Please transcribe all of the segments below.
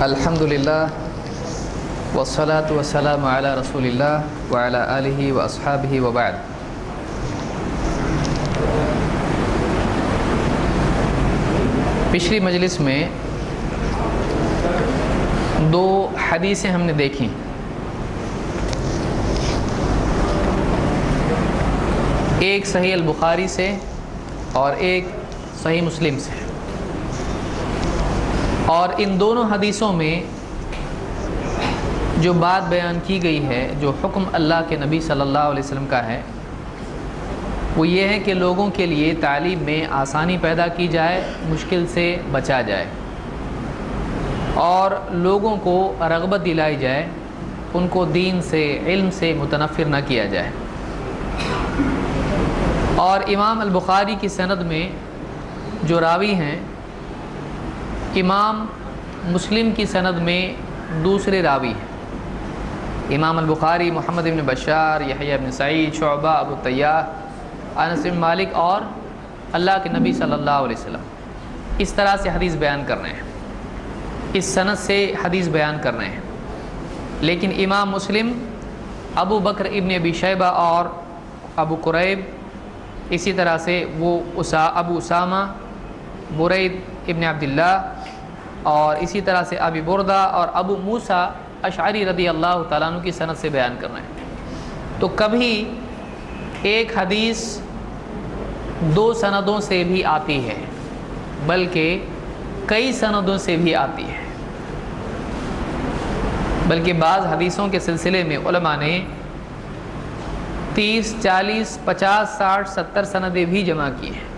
الحمدللہ والصلاة والسلام علی رسول اللہ وعلی آلہ واصحابہ وبعد۔ پچھلی مجلس میں دو حدیثیں ہم نے دیکھیں۔ ایک صحیح البخاری سے اور ایک صحیح مسلم سے، اور ان دونوں حدیثوں میں جو بات بیان کی گئی ہے، جو حکم اللہ کے نبی صلی اللہ علیہ وسلم کا ہے، وہ یہ ہے کہ لوگوں کے لیے تعلیم میں آسانی پیدا کی جائے، مشکل سے بچا جائے، اور لوگوں کو رغبت دلائی جائے، ان کو دین سے، علم سے متنفر نہ کیا جائے۔ اور امام البخاری کی سند میں جو راوی ہیں، امام مسلم کی سند میں دوسرے راوی ہیں۔ امام البخاری محمد بن بشار، یحییٰ بن سعید، شعبہ، ابو طیاہ، انس بن مالک اور اللہ کے نبی صلی اللہ علیہ وسلم اس طرح سے حدیث بیان کر رہے ہیں، اس سند سے حدیث بیان کر رہے ہیں۔ لیکن امام مسلم ابو بکر ابن ابی شیبہ اور ابو قریب، اسی طرح سے وہ ابو اسامہ، برید ابن عبداللہ، اور اسی طرح سے ابی بردہ اور ابو موسیٰ اشعری رضی اللہ تعالیٰ عنہ کی سند سے بیان کر رہے ہیں۔ تو کبھی ایک حدیث دو سندوں سے بھی آتی ہے، بلکہ کئی سندوں سے بھی آتی ہے، بلکہ بعض حدیثوں کے سلسلے میں علماء نے 30، 40، 50، 60، 70 سندیں بھی جمع کی ہیں،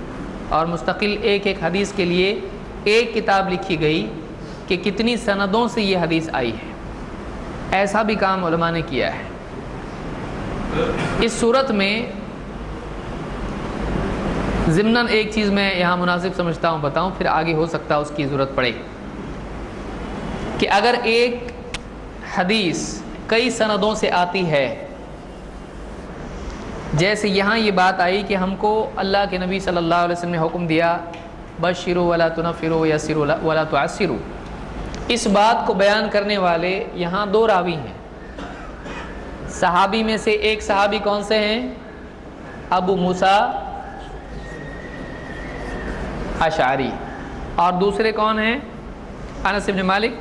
اور مستقل ایک ایک حدیث کے لیے ایک کتاب لکھی گئی کہ کتنی سندوں سے یہ حدیث آئی ہے۔ ایسا بھی کام علماء نے کیا ہے۔ اس صورت میں ضمناً ایک چیز میں یہاں مناسب سمجھتا ہوں بتاؤں، پھر آگے ہو سکتا ہے اس کی ضرورت پڑے، کہ اگر ایک حدیث کئی سندوں سے آتی ہے، جیسے یہاں یہ بات آئی کہ ہم کو اللہ کے نبی صلی اللہ علیہ وسلم نے حکم دیا بشروا ولا تنفروا یسروا ولا تعسروا، اس بات کو بیان کرنے والے یہاں دو راوی ہیں۔ صحابی میں سے ایک صحابی کون سے ہیں؟ ابو موسیٰ اشعری، اور دوسرے کون ہیں؟ انس بن مالک۔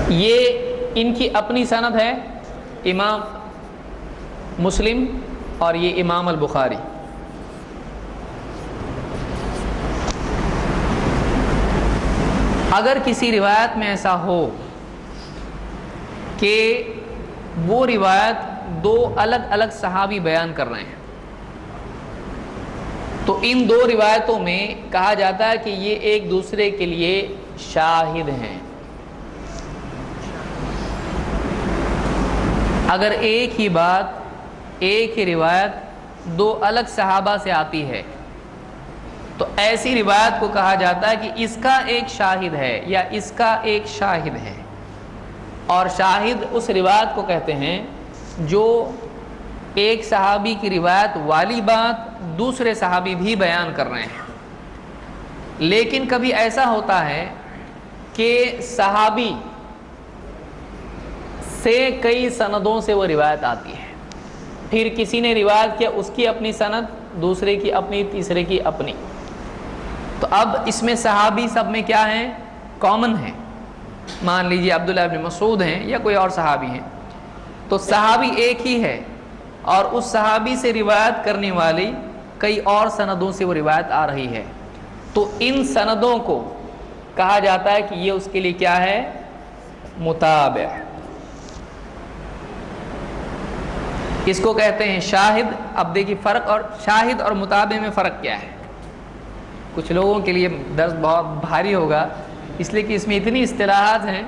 یہ ان کی اپنی سند ہے، امام مسلم اور یہ امام البخاری۔ اگر کسی روایت میں ایسا ہو کہ وہ روایت دو الگ الگ صحابی بیان کر رہے ہیں، تو ان دو روایتوں میں کہا جاتا ہے کہ یہ ایک دوسرے کے لیے شاہد ہیں۔ اگر ایک ہی بات، ایک ہی روایت دو الگ صحابہ سے آتی ہے، تو ایسی روایت کو کہا جاتا ہے کہ اس کا ایک شاہد ہے یا اس کا ایک شاہد ہے، اور شاہد اس روایت کو کہتے ہیں جو ایک صحابی کی روایت والی بات دوسرے صحابی بھی بیان کر رہے ہیں۔ لیکن کبھی ایسا ہوتا ہے کہ صحابی سے کئی سندوں سے وہ روایت آتی ہے، پھر کسی نے روایت کیا، اس کی اپنی سند، دوسرے کی اپنی، تیسرے کی اپنی، تو اب اس میں صحابی سب میں کیا ہیں؟ کامن ہیں۔ مان لیجیے عبداللہ ابن مسعود ہیں یا کوئی اور صحابی ہیں، تو صحابی ایک ہی ہے، اور اس صحابی سے روایت کرنے والی کئی اور سندوں سے وہ روایت آ رہی ہے، تو ان سندوں کو کہا جاتا ہے کہ یہ اس کے لیے کیا ہے؟ متابع۔ اس کو کہتے ہیں شاہد۔ اب دیکھیے فرق، اور شاہد اور متابع میں فرق کیا ہے۔ کچھ لوگوں کے لیے درس بہت بھاری ہوگا، اس لیے کہ اس میں اتنی اصطلاحات ہیں،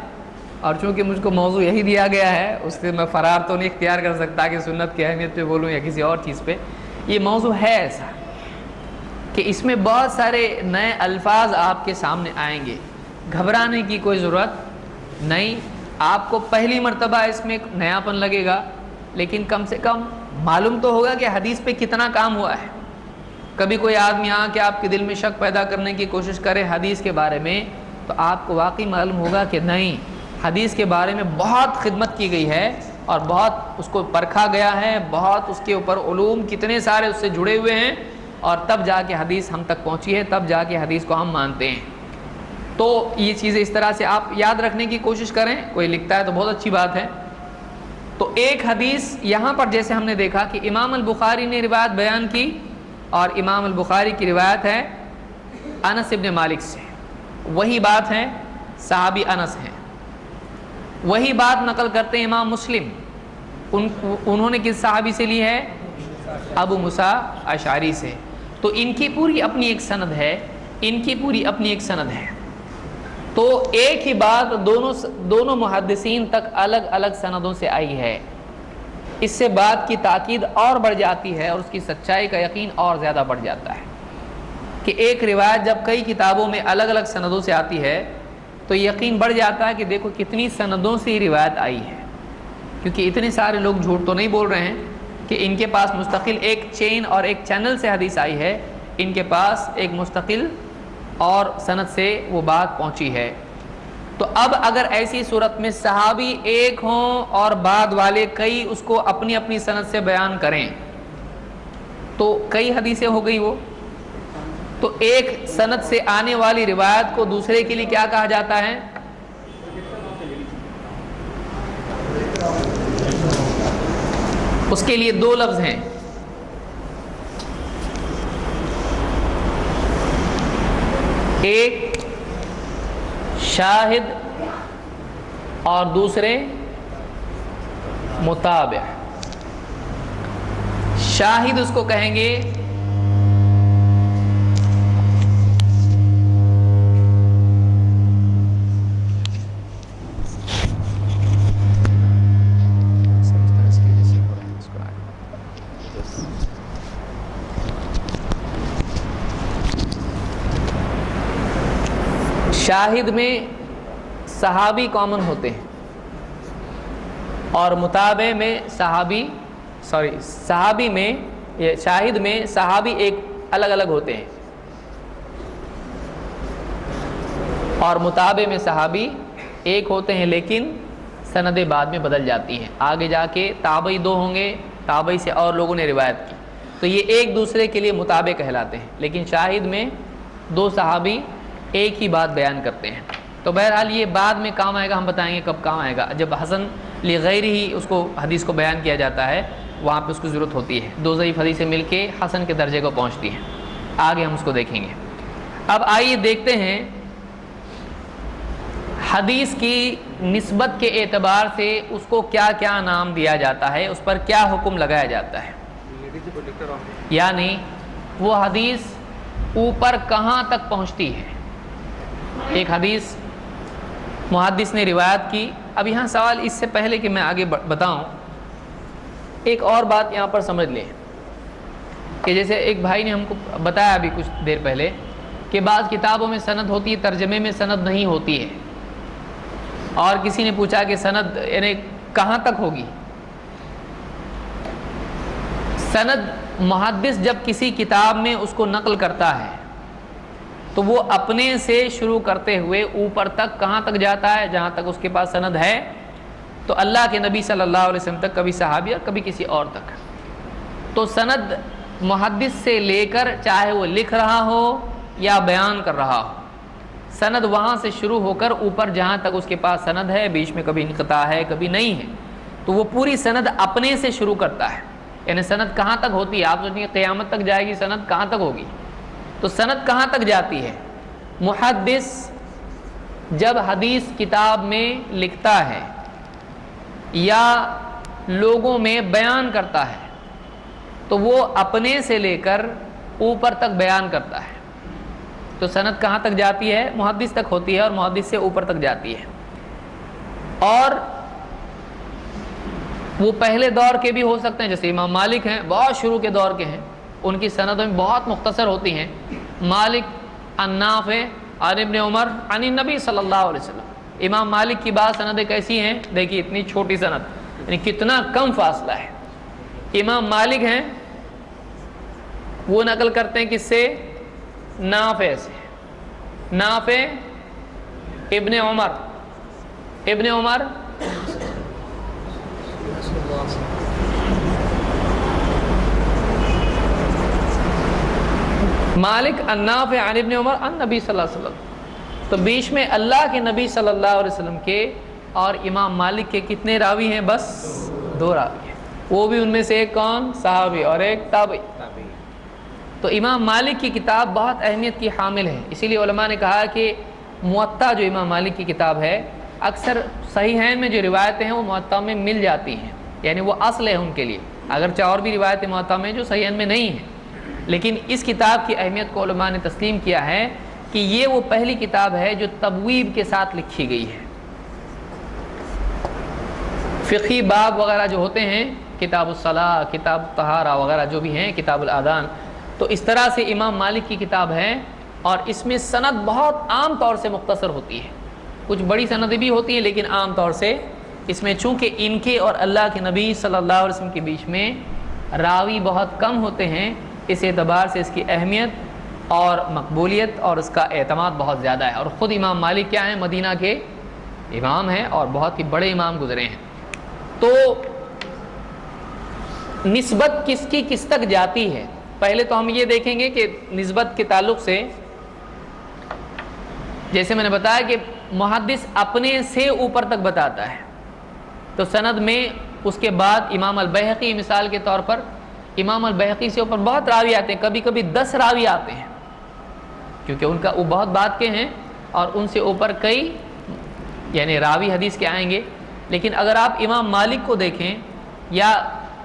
اور چونکہ مجھ کو موضوع یہی دیا گیا ہے، اس سے میں فرار تو نہیں اختیار کر سکتا کہ سنت کی اہمیت پہ بولوں یا کسی اور چیز پہ۔ یہ موضوع ہے ایسا کہ اس میں بہت سارے نئے الفاظ آپ کے سامنے آئیں گے، گھبرانے کی کوئی ضرورت نہیں۔ آپ کو پہلی مرتبہ اس میں نیا پن لگے گا، لیکن کم سے کم معلوم تو ہوگا کہ حدیث پہ کتنا کام ہوا ہے۔ کبھی کوئی آدمی آ کے آپ کے دل میں شک پیدا کرنے کی کوشش کرے حدیث کے بارے میں، تو آپ کو واقعی معلوم ہوگا کہ نہیں، حدیث کے بارے میں بہت خدمت کی گئی ہے اور بہت اس کو پرکھا گیا ہے، بہت اس کے اوپر علوم کتنے سارے اس سے جڑے ہوئے ہیں، اور تب جا کے حدیث ہم تک پہنچی ہے، تب جا کے حدیث کو ہم مانتے ہیں۔ تو یہ چیزیں اس طرح سے آپ یاد رکھنے کی کوشش کریں، کوئی لکھتا ہے تو بہت اچھی بات ہے۔ تو ایک حدیث یہاں پر جیسے ہم نے دیکھا کہ امام البخاری نے روایت بیان کی، اور امام البخاری کی روایت ہے انس ابن مالک سے، وہی بات ہے، صحابی انس ہیں، وہی بات نقل کرتے ہیں امام مسلم، انہوں نے کس صحابی سے لی ہے؟ ابو موسیٰ اشعری سے۔ تو ان کی پوری اپنی ایک سند ہے، ان کی پوری اپنی ایک سند ہے۔ تو ایک ہی بات دونوں محدثین تک الگ الگ سندوں سے آئی ہے، اس سے بات کی تاکید اور بڑھ جاتی ہے اور اس کی سچائی کا یقین اور زیادہ بڑھ جاتا ہے کہ ایک روایت جب کئی کتابوں میں الگ الگ سندوں سے آتی ہے تو یقین بڑھ جاتا ہے کہ دیکھو کتنی سندوں سے یہ روایت آئی ہے، کیونکہ اتنے سارے لوگ جھوٹ تو نہیں بول رہے ہیں کہ ان کے پاس مستقل ایک چین اور ایک چینل سے حدیث آئی ہے، ان کے پاس ایک مستقل اور سند سے وہ بات پہنچی ہے۔ تو اب اگر ایسی صورت میں صحابی ایک ہوں اور بعد والے کئی اس کو اپنی اپنی سند سے بیان کریں تو کئی حدیثیں ہو گئی وہ، تو ایک سند سے آنے والی روایت کو دوسرے کے لیے کیا کہا جاتا ہے؟ اس کے لیے دو لفظ ہیں، ایک شاہد اور دوسرے متابع۔ شاہد اس کو کہیں گے شاہد میں صحابی کامن ہوتے ہیں اور متابع میں صحابی میں شاہد میں صحابی ایک الگ الگ ہوتے ہیں اور متابع میں صحابی ایک ہوتے ہیں، لیکن سندیں بعد میں بدل جاتی ہیں، آگے جا کے تابعی دو ہوں گے، تابعی سے اور لوگوں نے روایت کی، تو یہ ایک دوسرے کے لیے متابع کہلاتے ہیں، لیکن شاہد میں دو صحابی ایک ہی بات بیان کرتے ہیں۔ تو بہرحال یہ بعد میں کام آئے گا، ہم بتائیں گے کب کام آئے گا، جب حسن لغیر ہی اس کو حدیث کو بیان کیا جاتا ہے وہاں پہ اس کی ضرورت ہوتی ہے، دو ضعیف حدیثیں مل کے حسن کے درجے کو پہنچتی ہیں، آگے ہم اس کو دیکھیں گے۔ اب آئیے دیکھتے ہیں حدیث کی نسبت کے اعتبار سے اس کو کیا کیا نام دیا جاتا ہے، اس پر کیا حکم لگایا جاتا ہے، یعنی وہ حدیث اوپر کہاں تک پہنچتی ہے۔ ایک حدیث محدث نے روایت کی، اب یہاں سوال اس سے پہلے کہ میں آگے بتاؤں ایک اور بات یہاں پر سمجھ لیں کہ جیسے ایک بھائی نے ہم کو بتایا ابھی کچھ دیر پہلے کہ بعض کتابوں میں سند ہوتی ہے، ترجمے میں سند نہیں ہوتی ہے، اور کسی نے پوچھا کہ سند یعنی کہاں تک ہوگی۔ سند محدث جب کسی کتاب میں اس کو نقل کرتا ہے تو وہ اپنے سے شروع کرتے ہوئے اوپر تک کہاں تک جاتا ہے، جہاں تک اس کے پاس سند ہے، تو اللہ کے نبی صلی اللہ علیہ وسلم تک، کبھی صحابی اور کبھی کسی اور تک۔ تو سند محدث سے لے کر چاہے وہ لکھ رہا ہو یا بیان کر رہا ہو، سند وہاں سے شروع ہو کر اوپر جہاں تک اس کے پاس سند ہے، بیچ میں کبھی انقطاع ہے کبھی نہیں ہے، تو وہ پوری سند اپنے سے شروع کرتا ہے۔ یعنی سند کہاں تک ہوتی ہے، آپ سوچیں گے قیامت تک جائے گی سند، کہاں تک ہوگی، تو سند کہاں تک جاتی ہے۔ محدث جب حدیث کتاب میں لکھتا ہے یا لوگوں میں بیان کرتا ہے تو وہ اپنے سے لے کر اوپر تک بیان کرتا ہے، تو سند کہاں تک جاتی ہے، محدث تک ہوتی ہے، اور محدث سے اوپر تک جاتی ہے۔ اور وہ پہلے دور کے بھی ہو سکتے ہیں، جیسے امام مالک ہیں، بہت شروع کے دور کے ہیں، ان کی سندیں بہت مختصر ہوتی ہیں۔ مالک عن نافع عن ابن عمر عن النبی صلی اللہ علیہ وسلم، امام مالک کی بات سندیں کیسی ہیں، دیکھیے اتنی چھوٹی سند، یعنی کتنا کم فاصلہ ہے۔ امام مالک ہیں وہ نقل کرتے ہیں کس سے؟ نافع سے. نافع ابن عمر مالک النافع عن ابن عمر عن نبی صلی اللہ علیہ وسلم. تو بیچ میں اللہ کے نبی صلی اللہ علیہ وسلم کے اور امام مالک کے کتنے راوی ہیں؟ بس 2 راوی ہیں. وہ بھی ان میں سے ایک کون؟ صحابی اور ایک تابعی. تو امام مالک کی کتاب بہت اہمیت کی حامل ہے. اسی لیے علماء نے کہا کہ موطا جو امام مالک کی کتاب ہے، اکثر صحیحین میں جو روایتیں ہیں وہ موطا میں مل جاتی ہیں، یعنی وہ اصل ہے ان کے لیے. اگرچہ اور بھی روایتیں موطا میں جو صحیحین میں نہیں ہیں، لیکن اس کتاب کی اہمیت کو علماء نے تسلیم کیا ہے کہ یہ وہ پہلی کتاب ہے جو تبویب کے ساتھ لکھی گئی ہے. فقہی باب وغیرہ جو ہوتے ہیں، کتاب الصلاۃ، کتاب الطہارہ وغیرہ جو بھی ہیں، کتاب الاذان، تو اس طرح سے امام مالک کی کتاب ہے. اور اس میں سند بہت عام طور سے مختصر ہوتی ہے. کچھ بڑی سندیں بھی ہوتی ہیں لیکن عام طور سے اس میں چونکہ ان کے اور اللہ کے نبی صلی اللہ علیہ وسلم کے بیچ میں راوی بہت کم ہوتے ہیں، اس اعتبار سے اس کی اہمیت اور مقبولیت اور اس کا اعتماد بہت زیادہ ہے. اور خود امام مالک کیا ہیں؟ مدینہ کے امام ہیں اور بہت ہی بڑے امام گزرے ہیں. تو نسبت کس کی کس تک جاتی ہے؟ پہلے تو ہم یہ دیکھیں گے کہ نسبت کے تعلق سے، جیسے میں نے بتایا کہ محدث اپنے سے اوپر تک بتاتا ہے، تو سند میں اس کے بعد امام البیہقی مثال کے طور پر، امام البیہقی سے اوپر بہت راوی آتے ہیں، کبھی کبھی 10 راوی آتے ہیں، کیونکہ ان کا وہ بہت بات کے ہیں اور ان سے اوپر کئی یعنی راوی حدیث کے آئیں گے. لیکن اگر آپ امام مالک کو دیکھیں یا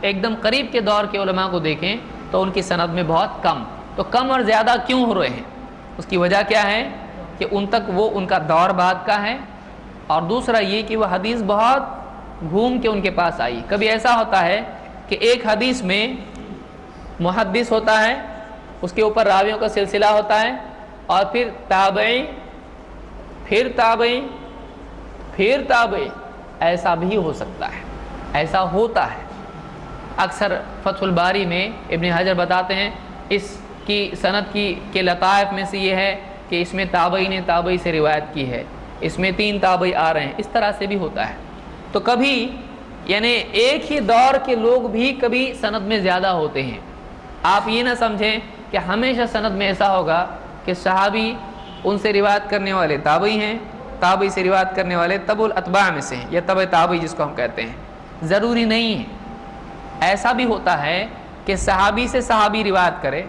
ایک دم قریب کے دور کے علماء کو دیکھیں تو ان کی سند میں بہت کم. تو کم اور زیادہ کیوں ہو رہے ہیں؟ اس کی وجہ کیا ہے کہ ان تک وہ ان کا دور بعد کا ہے، اور دوسرا یہ کہ وہ حدیث بہت گھوم کے ان کے پاس آئی. کبھی ایسا ہوتا ہے کہ ایک حدیث میں محدث ہوتا ہے، اس کے اوپر راویوں کا سلسلہ ہوتا ہے، اور پھر تابعی، پھر تابعی، پھر تابعی. ایسا بھی ہو سکتا ہے، ایسا ہوتا ہے. اکثر فتح الباری میں ابن حجر بتاتے ہیں اس کی سند کے لطائف میں سے یہ ہے کہ اس میں تابعی نے تابعی سے روایت کی ہے، اس میں 3 تابعی آ رہے ہیں. اس طرح سے بھی ہوتا ہے. تو کبھی یعنی ایک ہی دور کے لوگ بھی کبھی سند میں زیادہ ہوتے ہیں. آپ یہ نہ سمجھیں کہ ہمیشہ سند میں ایسا ہوگا کہ صحابی ان سے روایت کرنے والے تابعی ہیں، تابعی سے روایت کرنے والے تبع الاتباع میں سے ہیں، یا تبع تابعی جس کو ہم کہتے ہیں. ضروری نہیں ہے. ایسا بھی ہوتا ہے کہ صحابی سے صحابی روایت کرے،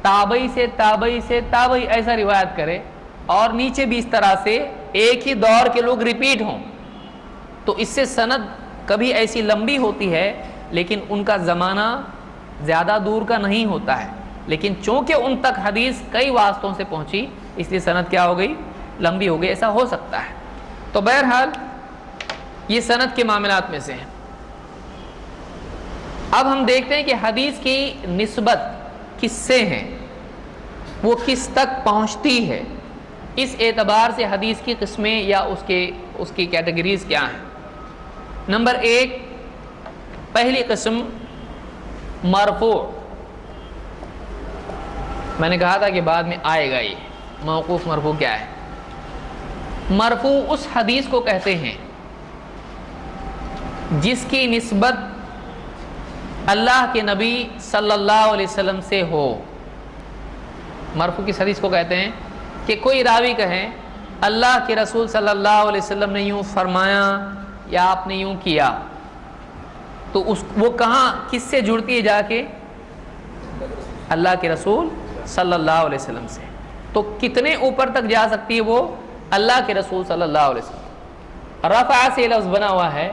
تابعی سے تابعی سے تابعی ایسا روایت کرے، اور نیچے بھی اس طرح سے ایک ہی دور کے لوگ ریپیٹ ہوں. تو اس سے سند کبھی ایسی لمبی ہوتی ہے لیکن ان کا زمانہ زیادہ دور کا نہیں ہوتا ہے، لیکن چونکہ ان تک حدیث کئی واسطوں سے پہنچی اس لیے سند کیا ہو گئی؟ لمبی ہو گئی. ایسا ہو سکتا ہے. تو بہرحال یہ سند کے معاملات میں سے ہیں. اب ہم دیکھتے ہیں کہ حدیث کی نسبت کس سے ہے، وہ کس تک پہنچتی ہے. اس اعتبار سے حدیث کی قسمیں یا اس کی کیٹیگریز کیا ہیں. نمبر 1، پہلی قسم مرفوع. میں نے کہا تھا کہ بعد میں آئے گا. یہ موقوف مرفوع کیا ہے؟ مرفوع اس حدیث کو کہتے ہیں جس کی نسبت اللہ کے نبی صلی اللہ علیہ وسلم سے ہو. مرفوع کس حدیث کو کہتے ہیں کہ کوئی راوی کہے اللہ کے رسول صلی اللہ علیہ وسلم نے یوں فرمایا یا آپ نے یوں کیا، تو وہ کہاں کس سے جڑتی ہے؟ جا کے اللہ کے رسول صلی اللہ علیہ وسلم سے. تو کتنے اوپر تک جا سکتی ہے وہ؟ اللہ کے رسول صلی اللہ علیہ وسلم. رفع سے لفظ بنا ہوا ہے.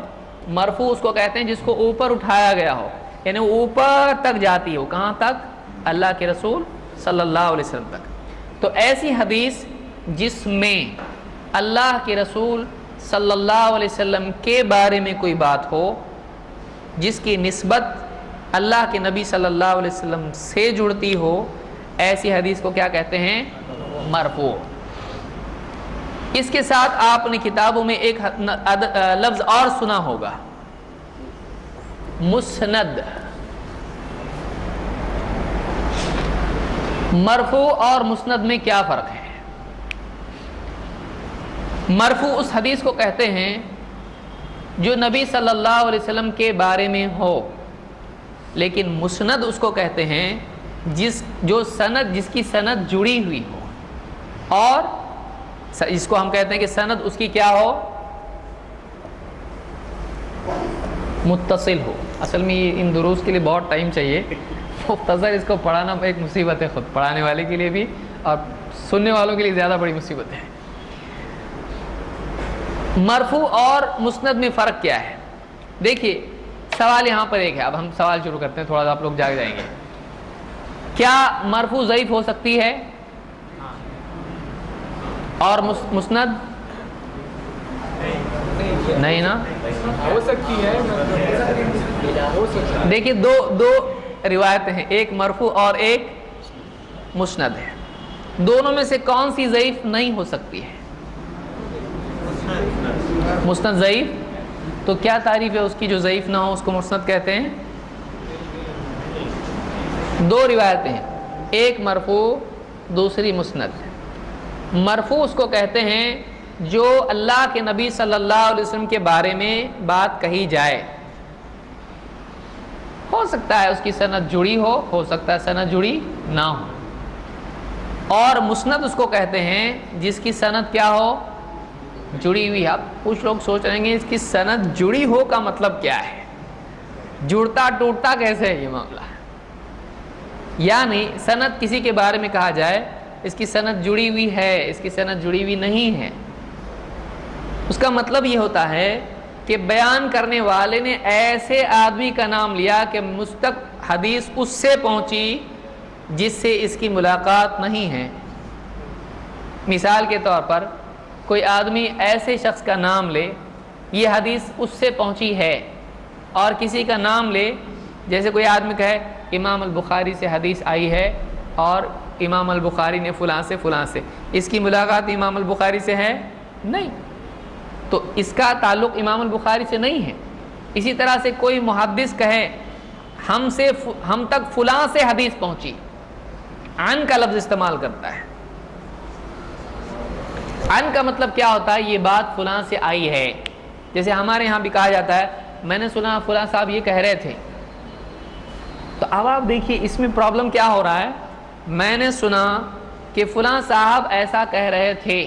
مرفوع اس کو کہتے ہیں جس کو اوپر اٹھایا گیا ہو، یعنی اوپر تک جاتی ہو. کہاں تک؟ اللہ کے رسول صلی اللہ علیہ وسلم تک. تو ایسی حدیث جس میں اللہ کے رسول صلی اللہ علیہ وسلم کے بارے میں کوئی بات ہو، جس کی نسبت اللہ کے نبی صلی اللہ علیہ وسلم سے جڑتی ہو، ایسی حدیث کو کیا کہتے ہیں؟ مرفوع. اس کے ساتھ آپ نے کتابوں میں ایک لفظ اور سنا ہوگا، مسند. مرفوع اور مسند میں کیا فرق ہے؟ مرفوع اس حدیث کو کہتے ہیں جو نبی صلی اللہ علیہ وسلم کے بارے میں ہو، لیکن مسند اس کو کہتے ہیں جس کی سند جڑی ہوئی ہو، اور اس کو ہم کہتے ہیں کہ سند اس کی کیا ہو؟ متصل ہو۔ اصل میں ان دروس کے لیے بہت ٹائم چاہیے، مختصر اس کو پڑھانا ایک مصیبت ہے، خود پڑھانے والے کے لیے بھی اور سننے والوں کے لیے زیادہ بڑی مصیبت ہے۔ مرفوع اور مسند میں فرق کیا ہے؟ دیکھیے سوال یہاں پر ایک ہے، اب ہم سوال شروع کرتے ہیں، تھوڑا سا آپ لوگ جاگ جائیں گے۔ کیا مرفوع ضعیف ہو سکتی ہے اور مسند نہیں نا؟ ہو سکتی ہے، دیکھیے دو روایتیں ہیں، ایک مرفوع اور ایک مسند ہے، دونوں میں سے کون سی ضعیف نہیں ہو سکتی ہے؟ مسند ضعیف، تو کیا تعریف ہے اس کی جو ضعیف نہ ہو، اس کو مسند کہتے ہیں؟ دو روایتیں ہیں، ایک مرفوع دوسری مسند۔ مرفوع اس کو کہتے ہیں جو اللہ کے نبی صلی اللہ علیہ وسلم کے بارے میں بات کہی جائے، ہو سکتا ہے اس کی سند جڑی ہو سکتا ہے سند جڑی نہ ہو، اور مسند اس کو کہتے ہیں جس کی سند کیا ہو؟ جڑی ہوئی۔ اب کچھ لوگ سوچ رہے ہیں اس کی سند جڑی ہو کا مطلب کیا ہے، جڑتا ٹوٹتا کیسے ہے یہ معاملہ؟ یعنی سند کسی کے بارے میں کہا جائے اس کی سند جڑی ہوئی ہے، اس کی سند جڑی ہوئی نہیں ہے، اس کا مطلب یہ ہوتا ہے کہ بیان کرنے والے نے ایسے آدمی کا نام لیا کہ مستق حدیث اس سے پہنچی جس سے اس کی ملاقات نہیں ہے۔ مثال کے طور پر کوئی آدمی ایسے شخص کا نام لے، یہ حدیث اس سے پہنچی ہے، اور کسی کا نام لے، جیسے کوئی آدمی کہے امام البخاری سے حدیث آئی ہے اور امام البخاری نے فلاں سے فلاں سے، اس کی ملاقات امام البخاری سے ہے نہیں، تو اس کا تعلق امام البخاری سے نہیں ہے۔ اسی طرح سے کوئی محدث کہے ہم تک فلاں سے حدیث پہنچی، عن کا لفظ استعمال کرتا ہے۔ عن کا مطلب کیا ہوتا ہے؟ یہ بات فلاں سے آئی ہے، جیسے ہمارے ہاں بھی کہا جاتا ہے میں نے سنا فلاں صاحب یہ کہہ رہے تھے، تو اب آپ دیکھیے اس میں پرابلم کیا ہو رہا ہے۔ میں نے سنا کہ فلاں صاحب ایسا کہہ رہے تھے،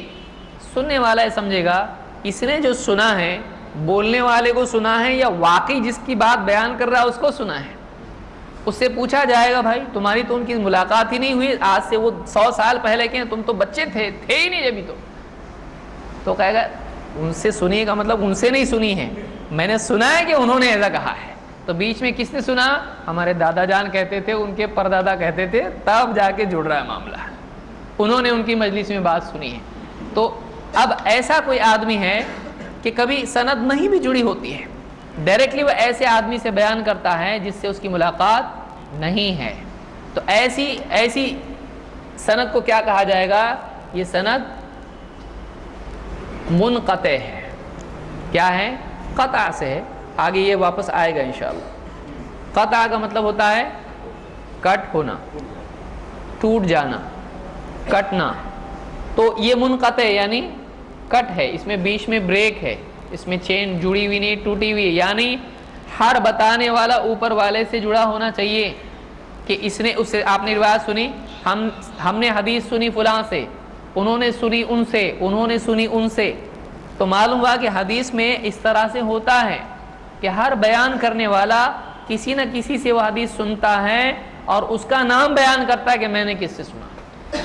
سننے والا یہ سمجھے گا اس نے جو سنا ہے بولنے والے کو سنا ہے یا واقعی جس کی بات بیان کر رہا ہے اس کو سنا ہے۔ اس سے پوچھا جائے گا بھائی تمہاری تو ان کی ملاقات ہی نہیں ہوئی، آج سے وہ 100 سال پہلے کے ہیں، تم تو بچے تھے ہی نہیں ابھی تو کہے گا ان سے سنیے کا مطلب ان سے نہیں سنی ہے، میں نے سنا ہے کہ انہوں نے ایسا کہا ہے، تو بیچ میں کس نے سنا؟ ہمارے دادا جان کہتے تھے، ان کے پردادا کہتے تھے، تب جا کے جڑ رہا ہے معاملہ، انہوں نے ان کی مجلس میں بات سنی ہے۔ تو اب ایسا کوئی آدمی ہے کہ کبھی سند نہیں بھی جڑی ہوتی ہے، ڈائریکٹلی وہ ایسے آدمی سے بیان کرتا ہے جس سے اس کی ملاقات نہیں ہے، تو ایسی سند کو کیا کہا جائے گا؟ یہ سند منقطع ہے۔ کیا ہے؟ قطع سے ہے، آگے یہ واپس آئے گا انشاءاللہ۔ قطع کا مطلب ہوتا ہے کٹ ہونا، ٹوٹ جانا، کٹنا، تو یہ منقطع یعنی کٹ ہے، اس میں بیچ میں بریک ہے، اس میں چین جڑی ہوئی نہیں، ٹوٹی ہوئی ہے، یعنی ہر بتانے والا اوپر والے سے جڑا ہونا چاہیے کہ اس نے اس سے، آپ نے روایت سنی، ہم نے حدیث سنی فلاں سے، انہوں نے سنی ان سے، انہوں نے سنی ان سے، تو معلوم ہوا کہ حدیث میں اس طرح سے ہوتا ہے کہ ہر بیان کرنے والا کسی نہ کسی سے وہ حدیث سنتا ہے اور اس کا نام بیان کرتا ہے کہ میں نے کس سے سنا،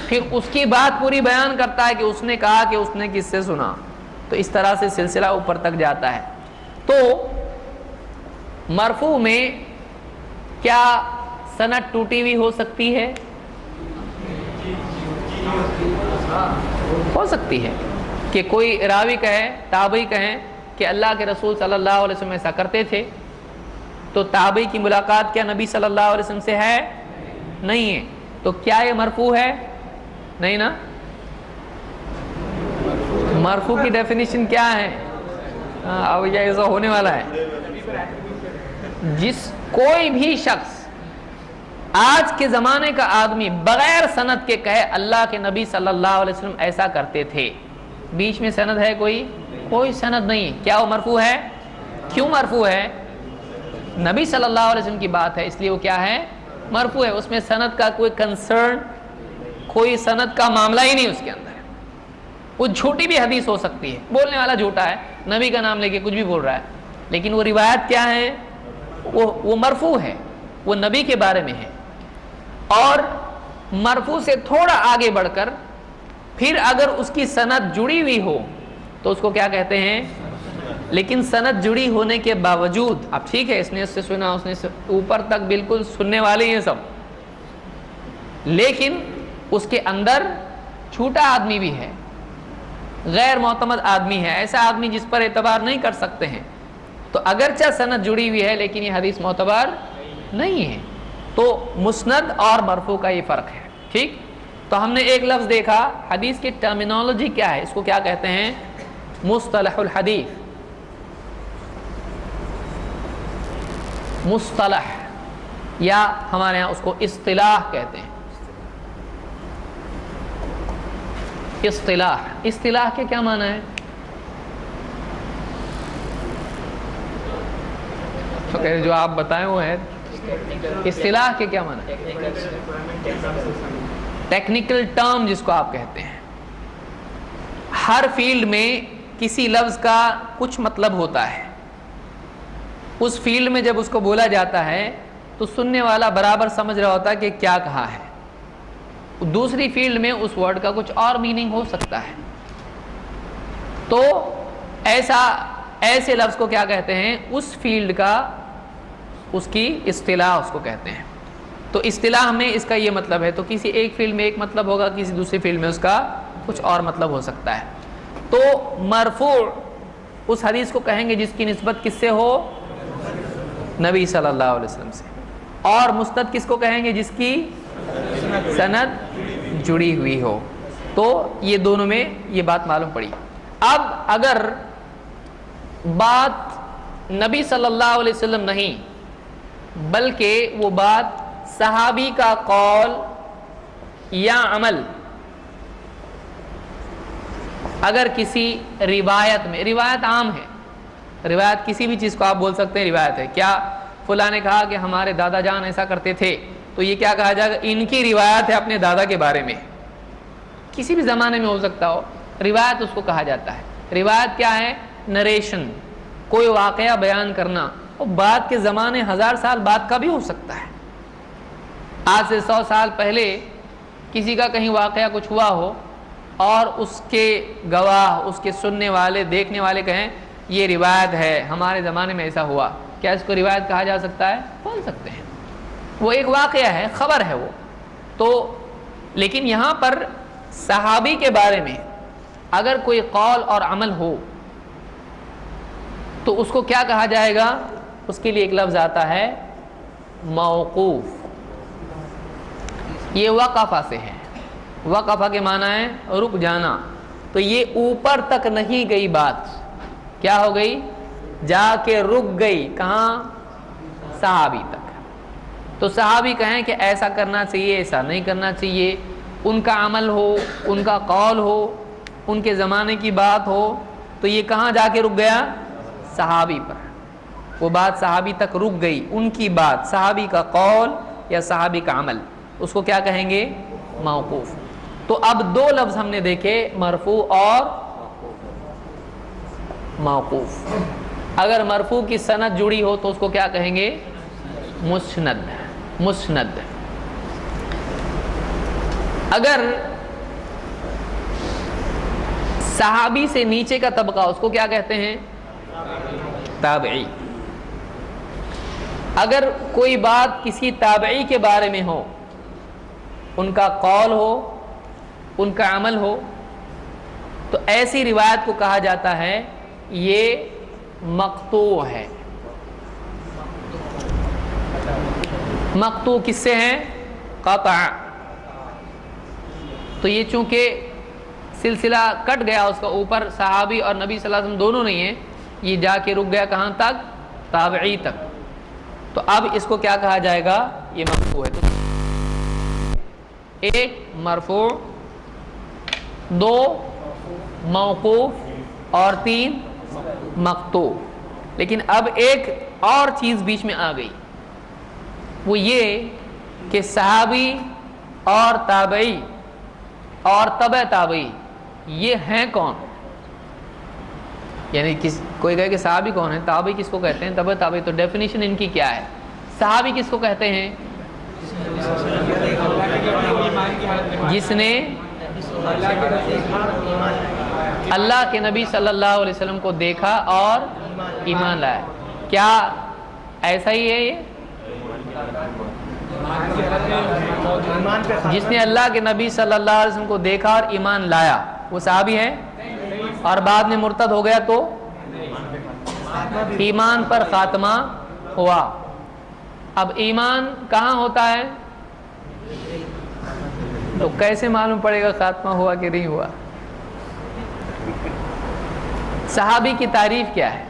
پھر اس کی بات پوری بیان کرتا ہے کہ اس نے کہا کہ اس نے کس سے سنا، تو اس طرح سے سلسلہ اوپر تک جاتا ہے۔ تو مرفوع میں کیا سند ٹوٹی ہوئی ہو سکتی ہے؟ ہو سکتی ہے کہ کوئی راوی کہے، تابعی کہیں کہ اللہ کے رسول صلی اللہ علیہ وسلم ایسا کرتے تھے، تو تابعی کی ملاقات کیا نبی صلی اللہ علیہ وسلم سے ہے؟ نہیں ہے، تو کیا یہ مرفوع ہے؟ نہیں نا۔ مرفوع کی ڈیفینیشن کیا ہے؟ اب یہ ایسا ہونے والا ہے، کوئی بھی شخص آج کے زمانے کا آدمی بغیر سند کے کہے اللہ کے نبی صلی اللہ علیہ وسلم ایسا کرتے تھے، بیچ میں سند ہے کوئی سند نہیں، کیا وہ مرفوع ہے؟ کیوں مرفوع ہے؟ نبی صلی اللہ علیہ وسلم کی بات ہے، اس لیے وہ کیا ہے؟ مرفوع ہے۔ اس میں سند کا کوئی کنسرن، کوئی سند کا معاملہ ہی نہیں اس کے اندر۔ وہ جھوٹی بھی حدیث ہو سکتی ہے، بولنے والا جھوٹا ہے، نبی کا نام لے کے کچھ بھی بول رہا ہے، لیکن وہ روایت کیا ہے؟ وہ مرفوع ہے، وہ نبی کے بارے میں ہے۔ اور مرفوع سے تھوڑا آگے بڑھ کر پھر اگر اس کی سند جڑی ہوئی ہو تو اس کو کیا کہتے ہیں؟ لیکن سند جڑی ہونے کے باوجود، اب ٹھیک ہے اس نے اس سے سنا، اس نے اوپر تک بالکل سننے والے ہیں سب، لیکن اس کے اندر جھوٹا آدمی بھی ہے، غیر معتمد آدمی ہے، ایسا آدمی جس پر اعتبار نہیں کر سکتے ہیں، تو اگرچہ سند جڑی ہوئی ہے لیکن یہ حدیث معتبر نہیں ہے۔ تو مسند اور مرفوع کا یہ فرق ہے، ٹھیک؟ تو ہم نے ایک لفظ دیکھا، حدیث کی ٹرمینالوجی کیا ہے، اس کو کیا کہتے ہیں؟ مصطلح الحدیث، مصطلح، یا ہمارے ہاں اس کو اصطلاح کہتے ہیں۔ اصطلاح کے کیا معنی ہے؟ تو جو آپ بتائیں وہ ہے اصطلاح کے کیا معنی ہے؟ ٹیکنیکل ٹرم جس کو آپ کہتے ہیں۔ ہر فیلڈ میں کسی لفظ کا کچھ مطلب ہوتا ہے، اس فیلڈ میں جب اس کو بولا جاتا ہے تو سننے والا برابر سمجھ رہا ہوتا ہے کہ کیا کہا ہے، دوسری فیلڈ میں اس ورڈ کا کچھ اور میننگ ہو سکتا ہے۔ تو ایسے لفظ کو کیا کہتے ہیں؟ اس فیلڈ کا، اس کی اصطلاح اس کو کہتے ہیں۔ تو اصطلاح میں اس کا یہ مطلب ہے، تو کسی ایک فیلڈ میں ایک مطلب ہوگا، کسی دوسری فیلڈ میں اس کا کچھ اور مطلب ہو سکتا ہے۔ تو مرفوع اس حدیث کو کہیں گے جس کی نسبت کس سے ہو؟ نبی صلی اللہ علیہ وسلم سے۔ اور مستند کس کو کہیں گے؟ جس کی سند جڑی ہوئی ہو۔ تو یہ دونوں میں یہ بات معلوم پڑی۔ اب اگر بات نبی صلی اللہ علیہ وسلم نہیں بلکہ وہ بات صحابی کا قول یا عمل، اگر کسی روایت میں، روایت عام ہے، روایت کسی بھی چیز کو آپ بول سکتے ہیں روایت ہے، کیا فلاں نے کہا کہ ہمارے دادا جان ایسا کرتے تھے، تو یہ کیا کہا جائے گا؟ ان کی روایت ہے اپنے دادا کے بارے میں، کسی بھی زمانے میں ہو سکتا ہو، روایت اس کو کہا جاتا ہے۔ روایت کیا ہے؟ نریشن، کوئی واقعہ بیان کرنا، اور بات کے زمانے 1000 سال بعد کا بھی ہو سکتا ہے۔ آج سے 100 سال پہلے کسی کا کہیں واقعہ کچھ ہوا ہو اور اس کے گواہ، اس کے سننے والے، دیکھنے والے کہیں یہ روایت ہے، ہمارے زمانے میں ایسا ہوا، کیا اس کو روایت کہا جا سکتا ہے؟ بول سکتے ہیں، وہ ایک واقعہ ہے، خبر ہے وہ تو۔ لیکن یہاں پر صحابی کے بارے میں اگر کوئی قول اور عمل ہو تو اس کو کیا کہا جائے گا؟ اس کے لیے ایک لفظ آتا ہے موقوف۔ یہ وقفہ سے ہے، وقفہ کے معنی ہے رک جانا، تو یہ اوپر تک نہیں گئی بات، کیا ہو گئی؟ جا کے رک گئی، کہاں؟ صحابی تک۔ تو صحابی کہیں کہ ایسا کرنا چاہیے، ایسا نہیں کرنا چاہیے، ان کا عمل ہو، ان کا قول ہو، ان کے زمانے کی بات ہو، تو یہ کہاں جا کے رک گیا؟ صحابی پر۔ وہ بات صحابی تک رک گئی، ان کی بات، صحابی کا قول یا صحابی کا عمل، اس کو کیا کہیں گے؟ موقوف۔ تو اب دو لفظ ہم نے دیکھے، مرفوع اور موقوف۔ اگر مرفوع کی سند جڑی ہو تو اس کو کیا کہیں گے؟ مسند، مسند۔ اگر صحابی سے نیچے کا طبقہ، اس کو کیا کہتے ہیں؟ تابعی۔ اگر کوئی بات کسی تابعی کے بارے میں ہو، ان کا قول ہو، ان کا عمل ہو، تو ایسی روایت کو کہا جاتا ہے یہ مقطوع ہے۔ مقطوع کس سے ہے؟ قطع۔ تو یہ چونکہ سلسلہ کٹ گیا اس کا، اوپر صحابی اور نبی صلی اللہ علیہ وسلم دونوں نہیں ہیں، یہ جا کے رک گیا کہاں تک؟ تابعی تک۔ تو اب اس کو کیا کہا جائے گا؟ یہ مقطوع ہے۔ تو ایک مرفوع، 2 موقوف اور 3 مقطوع. لیکن اب ایک اور چیز بیچ میں آ گئی، وہ یہ کہ صحابی اور تابعی اور تبع تابعی یہ ہیں کون؟ یعنی کوئی کہے کہ صحابی کون ہے، تابعی کس کو کہتے ہیں، تبع تابعی، تو ڈیفینیشن ان کی کیا ہے؟ صحابی کس کو کہتے ہیں؟ جس نے اللہ کے نبی صلی اللہ علیہ وسلم کو دیکھا اور ایمان لایا. کیا ایسا ہی ہے یہ؟ جس نے اللہ کے نبی صلی اللہ علیہ وسلم کو دیکھا اور ایمان لایا وہ صحابی ہے، اور بعد میں مرتد ہو گیا تو ایمان پر خاتمہ ہوا. اب ایمان کہاں ہوتا ہے؟ تو کیسے معلوم پڑے گا خاتمہ ہوا کہ نہیں ہوا؟ صحابی کی تعریف کیا ہے؟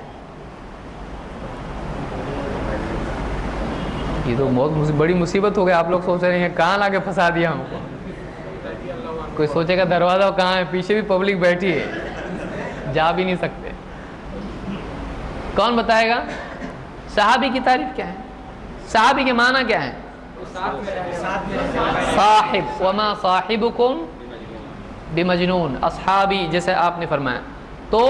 یہ تو بہت بڑی مصیبت ہو گئی. آپ لوگ سوچ رہے ہیں کہاں لا کے پھنسا دیا ہم کو. کوئی سوچے گا دروازہ کہاں ہے، پیچھے بھی پبلک بیٹھی ہے، جا بھی نہیں سکتے. کون بتائے گا صحابی کی تعریف کیا ہے؟ صحابی کے معنی کیا ہے؟ صاحب، وما صاحبکم بمجنون، اصحابی جیسے آپ نے فرمایا. تو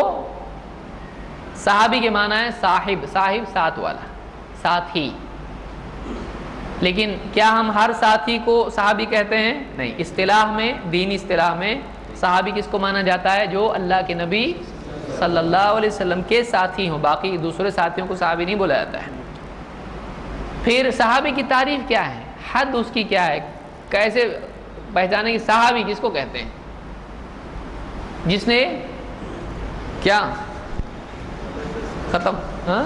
صحابی کے معنی ہے صاحب، صاحب ساتھ والا، ساتھی. لیکن کیا ہم ہر ساتھی کو صحابی کہتے ہیں؟ نہیں. اصطلاح میں، دینی اصطلاح میں صحابی کس کو مانا جاتا ہے؟ جو اللہ کے نبی صلی اللہ علیہ وسلم کے ساتھی ہوں، باقی دوسرے ساتھیوں کو صحابی نہیں بولا جاتا ہے. پھر صحابی کی تعریف کیا ہے؟ حد اس کی کیا ہے؟ کیسے پہچانے کہ صحابی کس کو کہتے ہیں؟ جس نے کیا ختم ہاں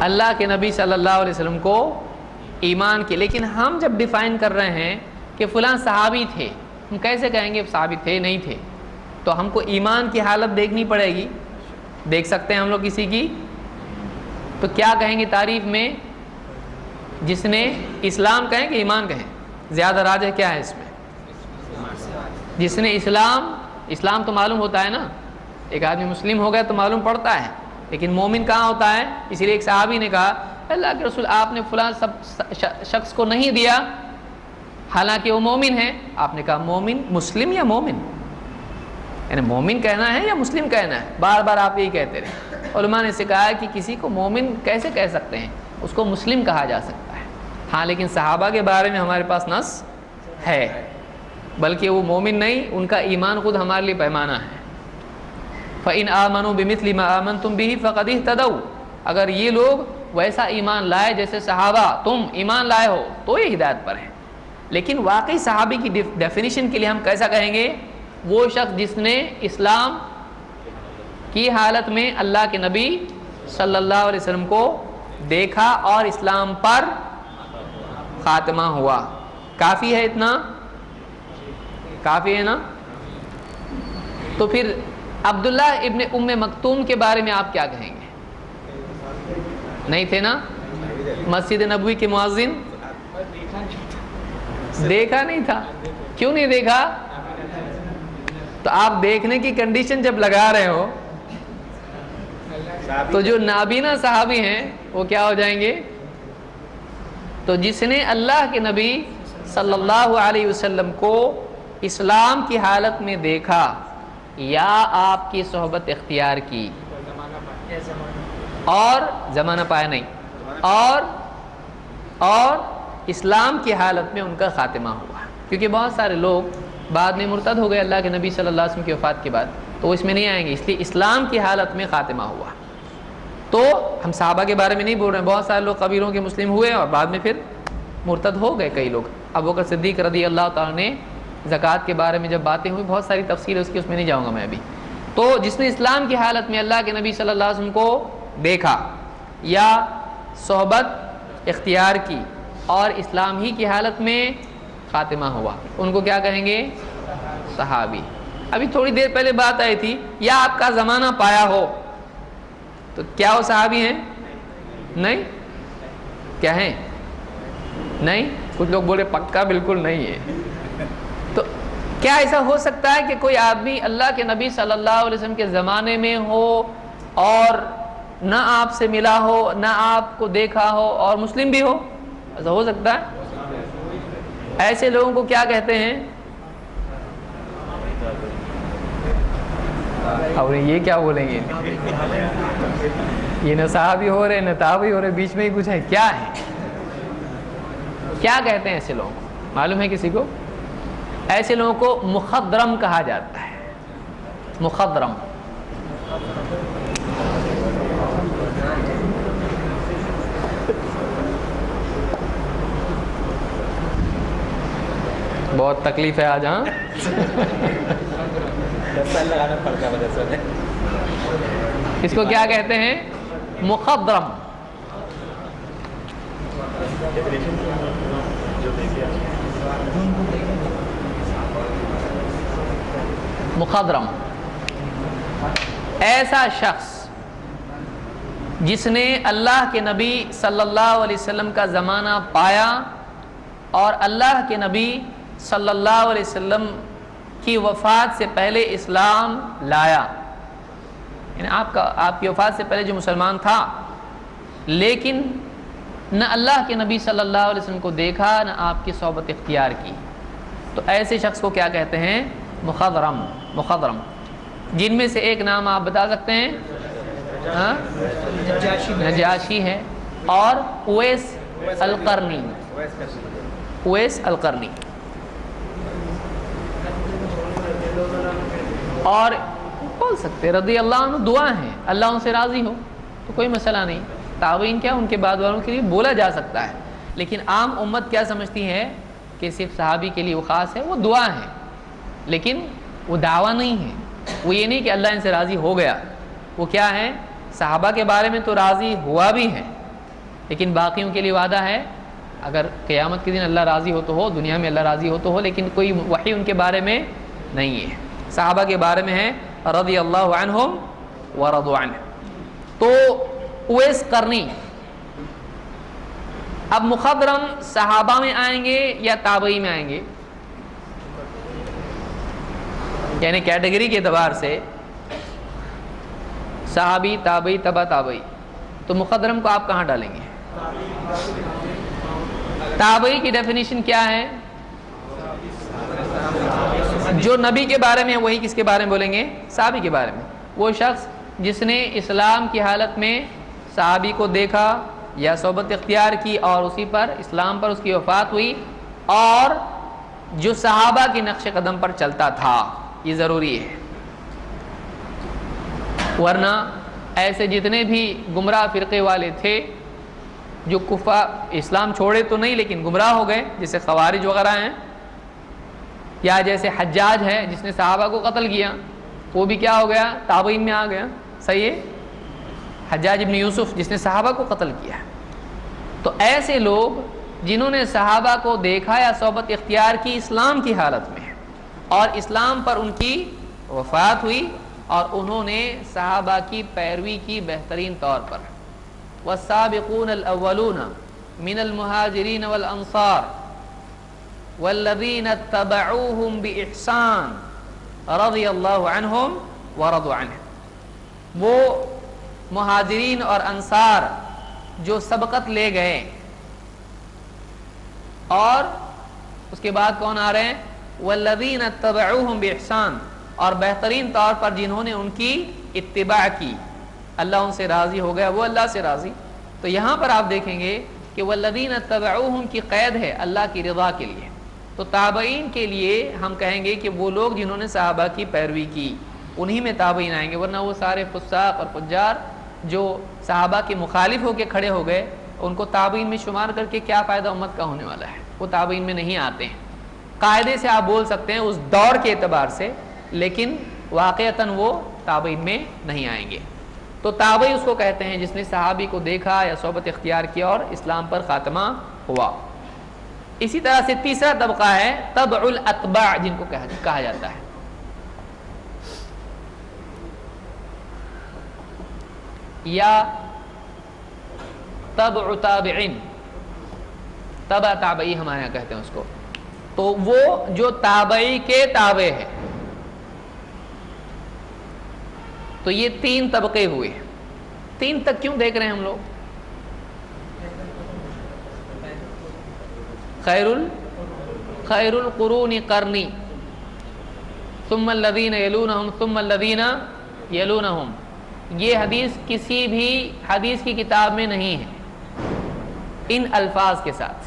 اللہ کے نبی صلی اللہ علیہ وسلم کو ایمان کی. لیکن ہم جب ڈیفائن کر رہے ہیں کہ فلاں صحابی تھے، ہم کیسے کہیں گے صحابی تھے نہیں تھے؟ تو ہم کو ایمان کی حالت دیکھنی پڑے گی. دیکھ سکتے ہیں ہم لوگ کسی کی؟ تو کیا کہیں گے تعریف میں؟ جس نے اسلام کہیں کہ ایمان کہیں؟ زیادہ راجح کیا ہے اس میں؟ جس نے اسلام تو معلوم ہوتا ہے نا، ایک آدمی مسلم ہو گیا تو معلوم پڑتا ہے، لیکن مومن کہاں ہوتا ہے؟ اسی لیے ایک صحابی نے کہا اللہ کے رسول آپ نے فلاں شخص کو نہیں دیا حالانکہ وہ مومن ہے. آپ نے کہا مومن مسلم یا مومن؟ یعنی مومن کہنا ہے یا مسلم کہنا ہے؟ بار بار آپ یہی کہتے رہے. علماء نے سکھایا کہ کسی کو مومن کیسے کہہ سکتے ہیں، اس کو مسلم کہا جا سکتا ہے. ہاں لیکن صحابہ کے بارے میں ہمارے پاس نص ہے، بلکہ وہ مومن نہیں، ان کا ایمان خود ہمارے لیے پیمانہ ہے. فَإِنْ آمَنُوا بِمِثْلِ مَا آمَنْتُمْ بِهِ فَقَدِ اهْتَدَوْا، اگر یہ لوگ ویسا ایمان لائے جیسے صحابہ تم ایمان لائے ہو تو یہ ہدایت پر ہے. لیکن واقعی صحابی کی ڈیفینیشن کے لیے ہم کیسا کہیں گے؟ وہ شخص جس نے اسلام کی حالت میں اللہ کے نبی صلی اللہ علیہ وسلم کو دیکھا اور اسلام پر خاتمہ ہوا. کافی ہے اتنا؟ کافی ہے نا؟ تو پھر عبداللہ ابن ام مکتوم کے بارے میں آپ کیا کہیں گے؟ نہیں تھے نا مسجد نبوی کے مؤذن؟ دیکھا نہیں تھا. کیوں نہیں دیکھا؟ تو آپ دیکھنے کی کنڈیشن جب لگا رہے ہو تو جو نابینا صحابی ہیں وہ کیا ہو جائیں گے؟ تو جس نے اللہ کے نبی صلی اللہ علیہ وسلم کو اسلام کی حالت میں دیکھا یا آپ کی صحبت اختیار کی اور زمانہ پایا نہیں اور اسلام کی حالت میں ان کا خاتمہ ہوا. کیونکہ بہت سارے لوگ بعد میں مرتد ہو گئے اللہ کے نبی صلی اللہ علیہ وسلم کی وفات کے بعد، تو وہ اس میں نہیں آئیں گے. اس لیے اسلام کی حالت میں خاتمہ ہوا. تو ہم صحابہ کے بارے میں نہیں بول رہے ہیں. بہت سارے لوگ قبیلوں کے مسلم ہوئے اور بعد میں پھر مرتد ہو گئے کئی لوگ. ابوبکر صدیق رضی اللہ تعالیٰ نے زکوٰۃ کے بارے میں جب باتیں ہوئی، بہت ساری تفصیل ہے اس کی، اس میں نہیں جاؤں گا میں ابھی. تو جس نے اسلام کی حالت میں اللہ کے نبی صلی اللہ علیہ وسلم کو دیکھا یا صحبت اختیار کی اور اسلام ہی کی حالت میں خاتمہ ہوا، ان کو کیا کہیں گے؟ صحابی. ابھی تھوڑی دیر پہلے بات آئی تھی یا آپ کا زمانہ پایا ہو، تو کیا وہ صحابی ہیں؟ نہیں. کیا ہیں؟ نہیں؟ کچھ لوگ بولے پکا بالکل نہیں ہے. تو کیا ایسا ہو سکتا ہے کہ کوئی آدمی اللہ کے نبی صلی اللہ علیہ وسلم کے زمانے میں ہو اور نہ آپ سے ملا ہو نہ آپ کو دیکھا ہو اور مسلم بھی ہو؟ ایسا ہو سکتا ہے؟ ایسے لوگوں کو کیا کہتے ہیں؟ اور یہ کیا بولیں گے؟ یہ نہ صحابی ہو رہے نہ تابعی ہو رہے، بیچ میں ہی کچھ ہے. کیا ہے؟ کیا کہتے ہیں ایسے لوگوں کو؟ معلوم ہے کسی کو؟ ایسے لوگوں کو مخضرم کہا جاتا ہے. مخضرم. بہت تکلیف ہے آج. ہاں اس کو کیا کہتے ہیں؟ مخضرم. مخضرم ایسا شخص جس نے اللہ کے نبی صلی اللہ علیہ وسلم کا زمانہ پایا اور اللہ کے نبی صلی اللہ علیہ وسلم کی وفات سے پہلے اسلام لایا. یعنی آپ کی وفات سے پہلے جو مسلمان تھا لیکن نہ اللہ کے نبی صلی اللہ علیہ وسلم کو دیکھا نہ آپ کی صحبت اختیار کی، تو ایسے شخص کو کیا کہتے ہیں؟ مخضرم. مخضرم. جن میں سے ایک نام آپ بتا سکتے ہیں؟ نجاشی ہے اور اویس القرنی. اویس القرنی. اور بول سکتے رضی اللہ عنہ، دعا ہے اللہ ان سے راضی ہو تو کوئی مسئلہ نہیں. تابعین کیا ان کے بعد والوں کے لیے بولا جا سکتا ہے، لیکن عام امت کیا سمجھتی ہے کہ صرف صحابی کے لیے وہ خاص ہے. وہ دعا ہے لیکن وہ دعویٰ نہیں ہے. وہ یہ نہیں کہ اللہ ان سے راضی ہو گیا. وہ کیا ہے؟ صحابہ کے بارے میں تو راضی ہوا بھی ہے لیکن باقیوں کے لیے وعدہ ہے اگر قیامت کے دن اللہ راضی ہو تو ہو، دنیا میں اللہ راضی ہو تو ہو، لیکن کوئی وحی ان کے بارے میں نہیں ہے. صحابہ کے بارے میں ہے رضی اللہ عنہم ورضوا عنہ. تو اویس قرنی. اب مخضرم صحابہ میں آئیں گے یا تابعی میں آئیں گے؟ یعنی کیٹیگری کے اعتبار سے صحابی، تابعی، تبع تابعی. تو مخضرم کو آپ کہاں ڈالیں گے؟ تابعی کی ڈیفینیشن کیا ہے؟ جو نبی کے بارے میں وہی کس کے بارے میں بولیں گے؟ صحابی کے بارے میں. وہ شخص جس نے اسلام کی حالت میں صحابی کو دیکھا یا صحبت اختیار کی اور اسی پر اسلام پر اس کی وفات ہوئی اور جو صحابہ کے نقش قدم پر چلتا تھا. یہ ضروری ہے، ورنہ ایسے جتنے بھی گمراہ فرقے والے تھے جو اسلام چھوڑے تو نہیں لیکن گمراہ ہو گئے، جیسے خوارج وغیرہ ہیں، یا جیسے حجاج ہے جس نے صحابہ کو قتل کیا، وہ بھی کیا ہو گیا؟ تابعین میں آ گیا. صحیح ہے؟ حجاج ابن یوسف جس نے صحابہ کو قتل کیا. تو ایسے لوگ جنہوں نے صحابہ کو دیکھا یا صحبت اختیار کی اسلام کی حالت میں اور اسلام پر ان کی وفات ہوئی اور انہوں نے صحابہ کی پیروی کی بہترین طور پر. والسابقون الاولون من المہاجرین والانصار والذین اتبعوہم باحسان رضی اللہ عنہم ورضوا عنہ. وہ مہاجرین اور انصار جو سبقت لے گئے اور اس کے بعد کون آ رہے ہیں؟ والذین اتبعوہم باحسان، اور بہترین طور پر جنہوں نے ان کی اتباع کی، اللہ ان سے راضی ہو گیا، وہ اللہ سے راضی. تو یہاں پر آپ دیکھیں گے کہ والذین اتبعوہم کی قید ہے اللہ کی رضا کے لیے. تو تابعین کے لیے ہم کہیں گے کہ وہ لوگ جنہوں نے صحابہ کی پیروی کی انہی میں تابعین آئیں گے، ورنہ وہ سارے فساق اور فجار جو صحابہ کے مخالف ہو کے کھڑے ہو گئے ان کو تابعین میں شمار کر کے کیا فائدہ امت کا ہونے والا ہے؟ وہ تابعین میں نہیں آتے ہیں. قاعدے سے آپ بول سکتے ہیں اس دور کے اعتبار سے، لیکن واقعتاً وہ تابعین میں نہیں آئیں گے. تو تابعی اس کو کہتے ہیں جس نے صحابی کو دیکھا یا صحبت اختیار کیا اور اسلام پر خاتمہ ہوا. اسی طرح سے تیسرا طبقہ ہے تبع الاتباع، جن کو کہا جاتا ہے. یا تبع تابعین. تبع تابعی ہمارے یہاں کہتے ہیں اس کو. تو وہ جو تابعی کے تابع ہے. تو یہ 3 طبقے ہوئے. 3 تک کیوں دیکھ رہے ہیں ہم لوگ؟ خیر القرون قرنی ثم الذین یلونہم ثم الذین یلونہم. یہ حدیث کسی بھی حدیث کی کتاب میں نہیں ہے ان الفاظ کے ساتھ.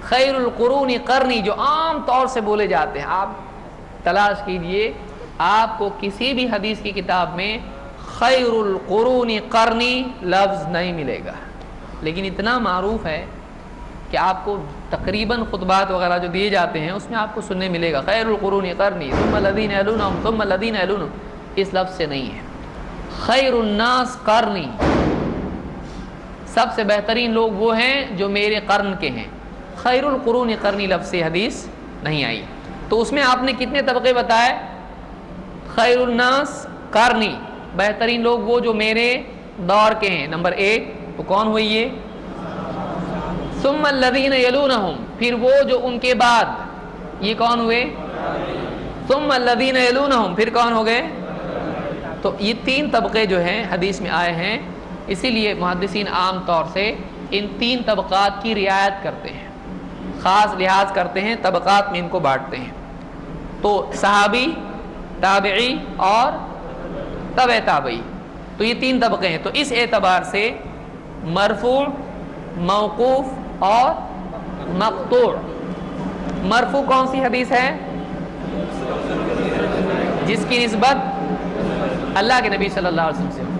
خیر القرون قرنی جو عام طور سے بولے جاتے ہیں، آپ تلاش کیجئے، آپ کو کسی بھی حدیث کی کتاب میں خیر القرون قرنی لفظ نہیں ملے گا. لیکن اتنا معروف ہے کہ آپ کو تقریباً خطبات وغیرہ جو دیے جاتے ہیں اس میں آپ کو سننے ملے گا خیر القرون قرنی ثم الذین یلونہم ثم الذین یلونہم. اس لفظ سے نہیں ہے. خیر الناس قرنی، سب سے بہترین لوگ وہ ہیں جو میرے قرن کے ہیں. خیر القرون قرنی لفظ سے حدیث نہیں آئی. تو اس میں آپ نے کتنے طبقے بتائے؟ خیر الناس قرنی، بہترین لوگ وہ جو میرے دور کے ہیں، نمبر 1. تو کون ہوئی یہ؟ ثم الذین یلونہم، پھر وہ جو ان کے بعد، یہ کون ہوئے؟ ثم الذین یلونہم، پھر کون ہو گئے؟ تو یہ 3 طبقے جو ہیں حدیث میں آئے ہیں. اسی لیے محدثین عام طور سے ان 3 طبقات کی رعایت کرتے ہیں، خاص لحاظ کرتے ہیں، طبقات میں ان کو بانٹتے ہیں. تو صحابی، تابعی اور تبع تابعی، تو یہ 3 طبقے ہیں. تو اس اعتبار سے مرفوع، موقوف اور مقطوع. مرفوع کون سی حدیث ہے؟ جس کی نسبت اللہ کے نبی صلی اللہ علیہ وسلم سے ہو،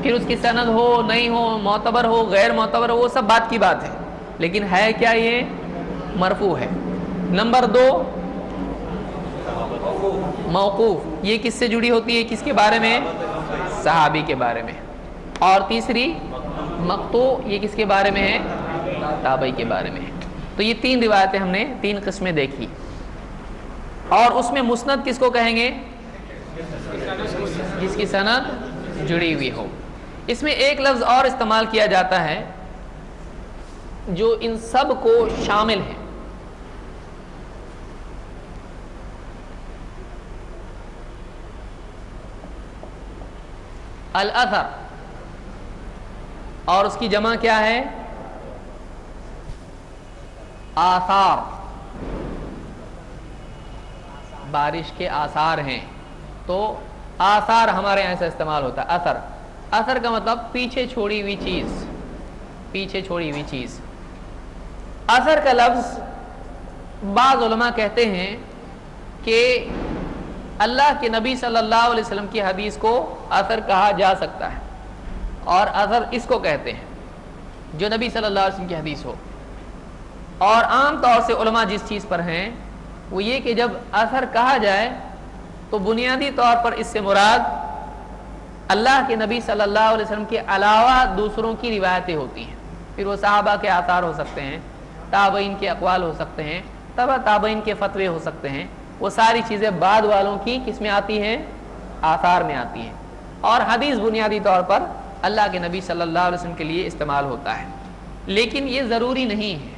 پھر اس کی سند ہو نہیں ہو، معتبر ہو غیر معتبر ہو، وہ سب بات کی بات ہے، لیکن ہے کیا؟ یہ مرفوع ہے. نمبر 2 موقوف، یہ کس سے جڑی ہوتی ہے؟ کس کے بارے میں؟ صحابی کے بارے میں. اور تیسری مقطوع، یہ کس کے بارے میں ہے؟ تابعی کے بارے میں ہے. تو یہ 3 روایتیں ہم نے 3 قسمیں دیکھی. اور اس میں مسند کس کو کہیں گے؟ جس کی سند جڑی ہوئی ہو. اس میں ایک لفظ اور استعمال کیا جاتا ہے جو ان سب کو شامل ہے. الاثر، اور اس کی جمع کیا ہے؟ آثار. بارش کے آثار ہیں تو آثار ہمارے یہاں سے استعمال ہوتا ہے. اثر، اثر کا مطلب پیچھے چھوڑی ہوئی چیز، پیچھے چھوڑی ہوئی چیز. اثر کا لفظ بعض علماء کہتے ہیں کہ اللہ کے نبی صلی اللہ علیہ وسلم کی حدیث کو اثر کہا جا سکتا ہے، اور اثر اس کو کہتے ہیں جو نبی صلی اللہ علیہ وسلم کی حدیث ہو. اور عام طور سے علماء جس چیز پر ہیں وہ یہ کہ جب اثر کہا جائے تو بنیادی طور پر اس سے مراد اللہ کے نبی صلی اللہ علیہ وسلم کے علاوہ دوسروں کی روایتیں ہوتی ہیں. پھر وہ صحابہ کے آثار ہو سکتے ہیں، تابعین کے اقوال ہو سکتے ہیں، تبع تابعین کے فتوے ہو سکتے ہیں. وہ ساری چیزیں بعد والوں کی کس میں آتی ہیں؟ آثار میں آتی ہیں. اور حدیث بنیادی طور پر اللہ کے نبی صلی اللہ علیہ وسلم کے لیے استعمال ہوتا ہے. لیکن یہ ضروری نہیں ہے،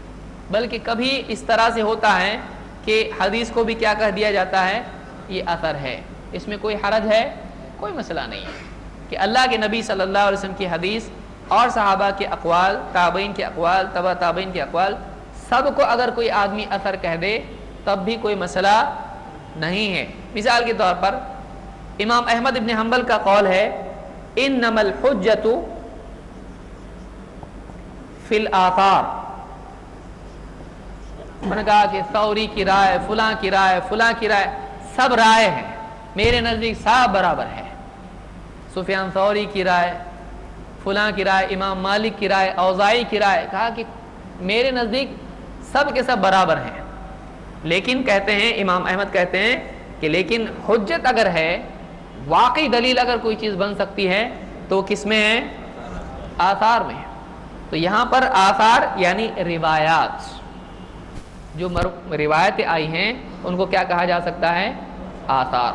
بلکہ کبھی اس طرح سے ہوتا ہے کہ حدیث کو بھی کیا کہہ دیا جاتا ہے؟ یہ اثر ہے. اس میں کوئی حرج ہے؟ کوئی مسئلہ نہیں ہے کہ اللہ کے نبی صلی اللہ علیہ وسلم کی حدیث اور صحابہ کے اقوال، تابعین کے اقوال، تبع تابعین کے اقوال، سب کو اگر کوئی آدمی اثر کہہ دے تب بھی کوئی مسئلہ نہیں ہے. مثال کے طور پر امام احمد ابن حنبل کا قول ہے انما الحجۃ فی الآثار. انہوں نے کہا کہ ثوری کی رائے، فلاں کی رائے، فلاں کی رائے، سب رائے ہیں میرے نزدیک، سب برابر ہے. سفیان ثوری کی رائے، فلاں کی رائے، امام مالک کی رائے، اوزاعی کی رائے. کہا کہ میرے نزدیک سب کے سب برابر ہیں. لیکن کہتے ہیں امام احمد کہتے ہیں کہ لیکن حجت اگر ہے، واقعی دلیل اگر کوئی چیز بن سکتی ہے تو کس میں ہے؟ آثار میں. تو یہاں پر آثار یعنی روایات، جو روایتیں آئی ہیں ان کو کیا کہا جا سکتا ہے؟ آثار.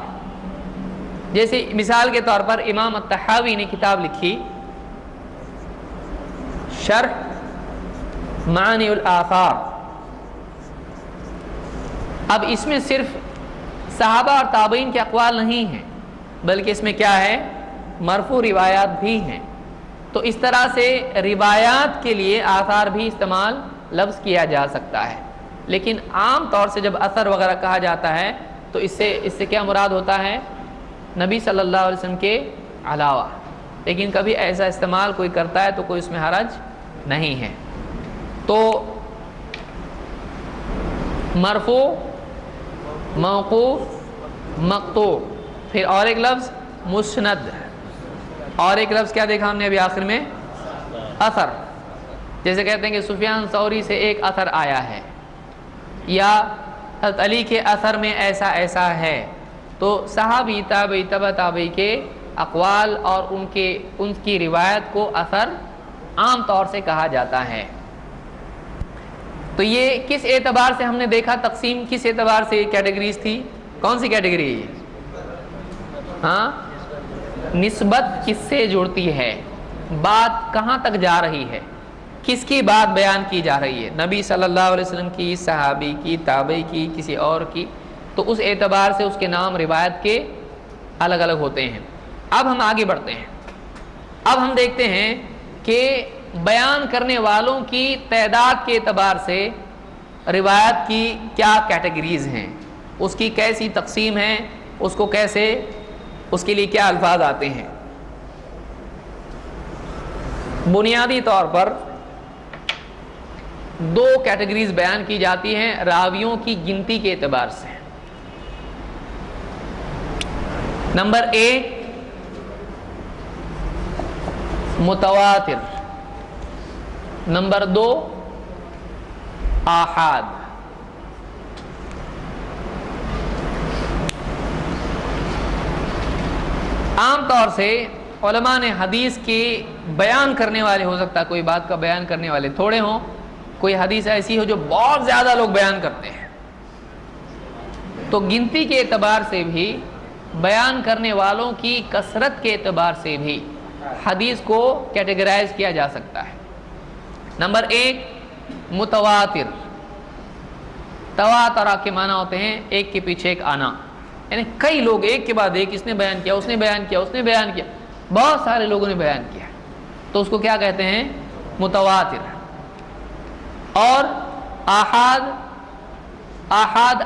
جیسے مثال کے طور پر امام الطحاوی نے کتاب لکھی شرح معانی الآثار. اب اس میں صرف صحابہ اور تابعین کے اقوال نہیں ہیں بلکہ اس میں کیا ہے؟ مرفوع روایات بھی ہیں. تو اس طرح سے روایات کے لیے آثار بھی استعمال لفظ کیا جا سکتا ہے. لیکن عام طور سے جب اثر وغیرہ کہا جاتا ہے تو اس سے کیا مراد ہوتا ہے؟ نبی صلی اللہ علیہ وسلم کے علاوہ. لیکن کبھی ایسا استعمال کوئی کرتا ہے تو کوئی اس میں حرج نہیں ہے. تو مرفوع، موقوف، مقطوع، پھر اور ایک لفظ مسند، اور ایک لفظ کیا دیکھا ہم نے ابھی آخر میں؟ اثر. جیسے کہتے ہیں کہ سفیان ثوری سے ایک اثر آیا ہے، یا حضرت علی کے اثر میں ایسا ایسا ہے. تو صحابی، تابعی، تبع تابعی کے اقوال اور ان کی روایت کو اثر عام طور سے کہا جاتا ہے. تو یہ کس اعتبار سے ہم نے دیکھا تقسیم، کس اعتبار سے کیٹیگریز تھی؟ کون سی کیٹیگری ہے یہ؟ ہاں، نسبت کس سے جڑتی ہے، بات کہاں تک جا رہی ہے، کس کی بات بیان کی جا رہی ہے، نبی صلی اللہ علیہ وسلم کی، صحابی کی، تابعی کی، کسی اور کی. تو اس اعتبار سے اس کے نام روایت کے الگ الگ ہوتے ہیں. اب ہم آگے بڑھتے ہیں. اب ہم دیکھتے ہیں کہ بیان کرنے والوں کی تعداد کے اعتبار سے روایت کی کیا کیٹیگریز ہیں، اس کی کیسی تقسیم ہے، اس کو کیسے، اس کے لیے کیا الفاظ آتے ہیں. بنیادی طور پر دو کیٹیگریز بیان کی جاتی ہیں راویوں کی گنتی کے اعتبار سے. نمبر ایک، متواتر. نمبر دو، آحاد. عام طور سے علماء نے حدیث کی بیان کرنے والے، ہو سکتا ہے کوئی بات کا بیان کرنے والے تھوڑے ہوں، کوئی حدیث ایسی ہو جو بہت زیادہ لوگ بیان کرتے ہیں، تو گنتی کے اعتبار سے بھی، بیان کرنے والوں کی کثرت کے اعتبار سے بھی حدیث کو کیٹیگرائز کیا جا سکتا ہے. نمبر ایک، متواتر. تواتر کے معنی ہوتے ہیں ایک کے پیچھے ایک آنا، یعنی کئی لوگ ایک کے بعد ایک، اس نے بیان کیا، اس نے بیان کیا، اس نے بیان کیا، بہت سارے لوگوں نے بیان کیا، تو اس کو کیا کہتے ہیں؟ متواتر. اور آحاد، آحاد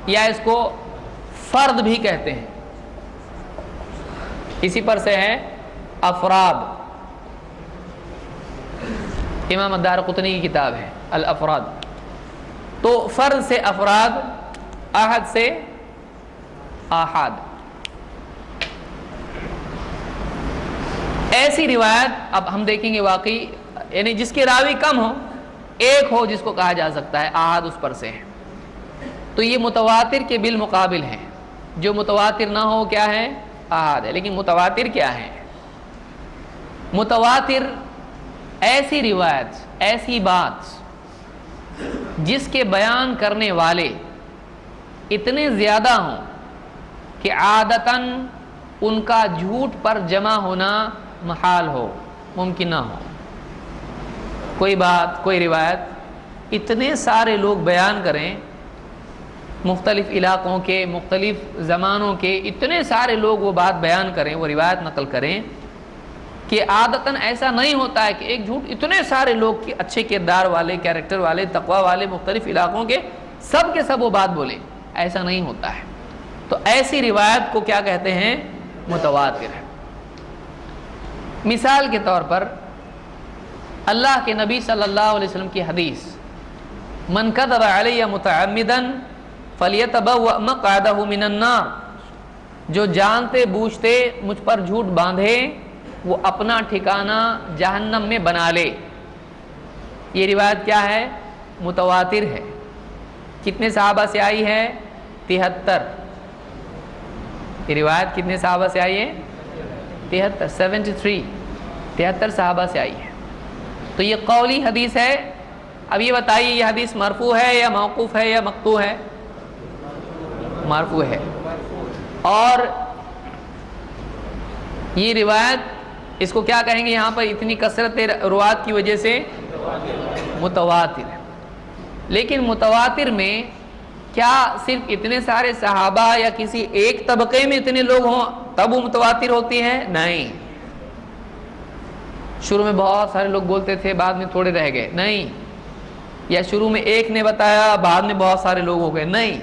یا اس کو فرد بھی کہتے ہیں، اسی پر سے ہے افراد. امام الدارقطنی کی کتاب ہے الافراد. تو فرد سے افراد، احد سے آحاد. ایسی روایت اب ہم دیکھیں گے واقعی، یعنی جس کے راوی کم ہو، ایک ہو جس کو کہا جا سکتا ہے آحاد اس پر سے ہے. تو یہ متواتر کے بالمقابل ہے. جو متواتر نہ ہو کیا ہے؟ آحاد ہے. لیکن متواتر کیا ہے؟ متواتر ایسی روایت، ایسی بات جس کے بیان کرنے والے اتنے زیادہ ہوں کہ عادتاً ان کا جھوٹ پر جمع ہونا محال ہو، ممکن نہ ہو. کوئی بات، کوئی روایت اتنے سارے لوگ بیان کریں، مختلف علاقوں کے، مختلف زمانوں کے اتنے سارے لوگ وہ بات بیان کریں، وہ روایت نقل کریں کہ عادتاً ایسا نہیں ہوتا ہے کہ ایک جھوٹ اتنے سارے لوگ کے اچھے کردار والے، کیریکٹر والے، تقوی والے، مختلف علاقوں کے سب کے سب وہ بات بولیں، ایسا نہیں ہوتا ہے. تو ایسی روایت کو کیا کہتے ہیں؟ متواتر ہے. مثال کے طور پر اللہ کے نبی صلی اللہ علیہ وسلم کی حدیث، من کذب علی متعمدا فلیتبوأ مقعدہ من النار، جو جانتے بوجھتے مجھ پر جھوٹ باندھے وہ اپنا ٹھکانہ جہنم میں بنا لے. یہ روایت کیا ہے؟ متواتر ہے. کتنے صحابہ سے آئی ہے؟ 73. یہ روایت کتنے صحابہ سے آئی ہے؟ 73. 73 صحابہ سے آئی ہے. تو یہ قولی حدیث ہے. اب یہ بتائیے یہ حدیث مرفوع ہے یا موقوف ہے یا مقطوع ہے؟ مرفوع ہے. اور یہ روایت اس کو کیا کہیں گے یہاں پر اتنی کثرت روات کی وجہ سے؟ متواتر. لیکن متواتر میں کیا صرف اتنے سارے صحابہ یا کسی ایک طبقے میں اتنے لوگ ہوں تب وہ متواتر ہوتی ہے؟ نہیں. شروع میں بہت سارے لوگ بولتے تھے، بعد میں تھوڑے رہ گئے، نہیں. یا شروع میں ایک نے بتایا، بعد میں بہت سارے لوگ ہو گئے، نہیں.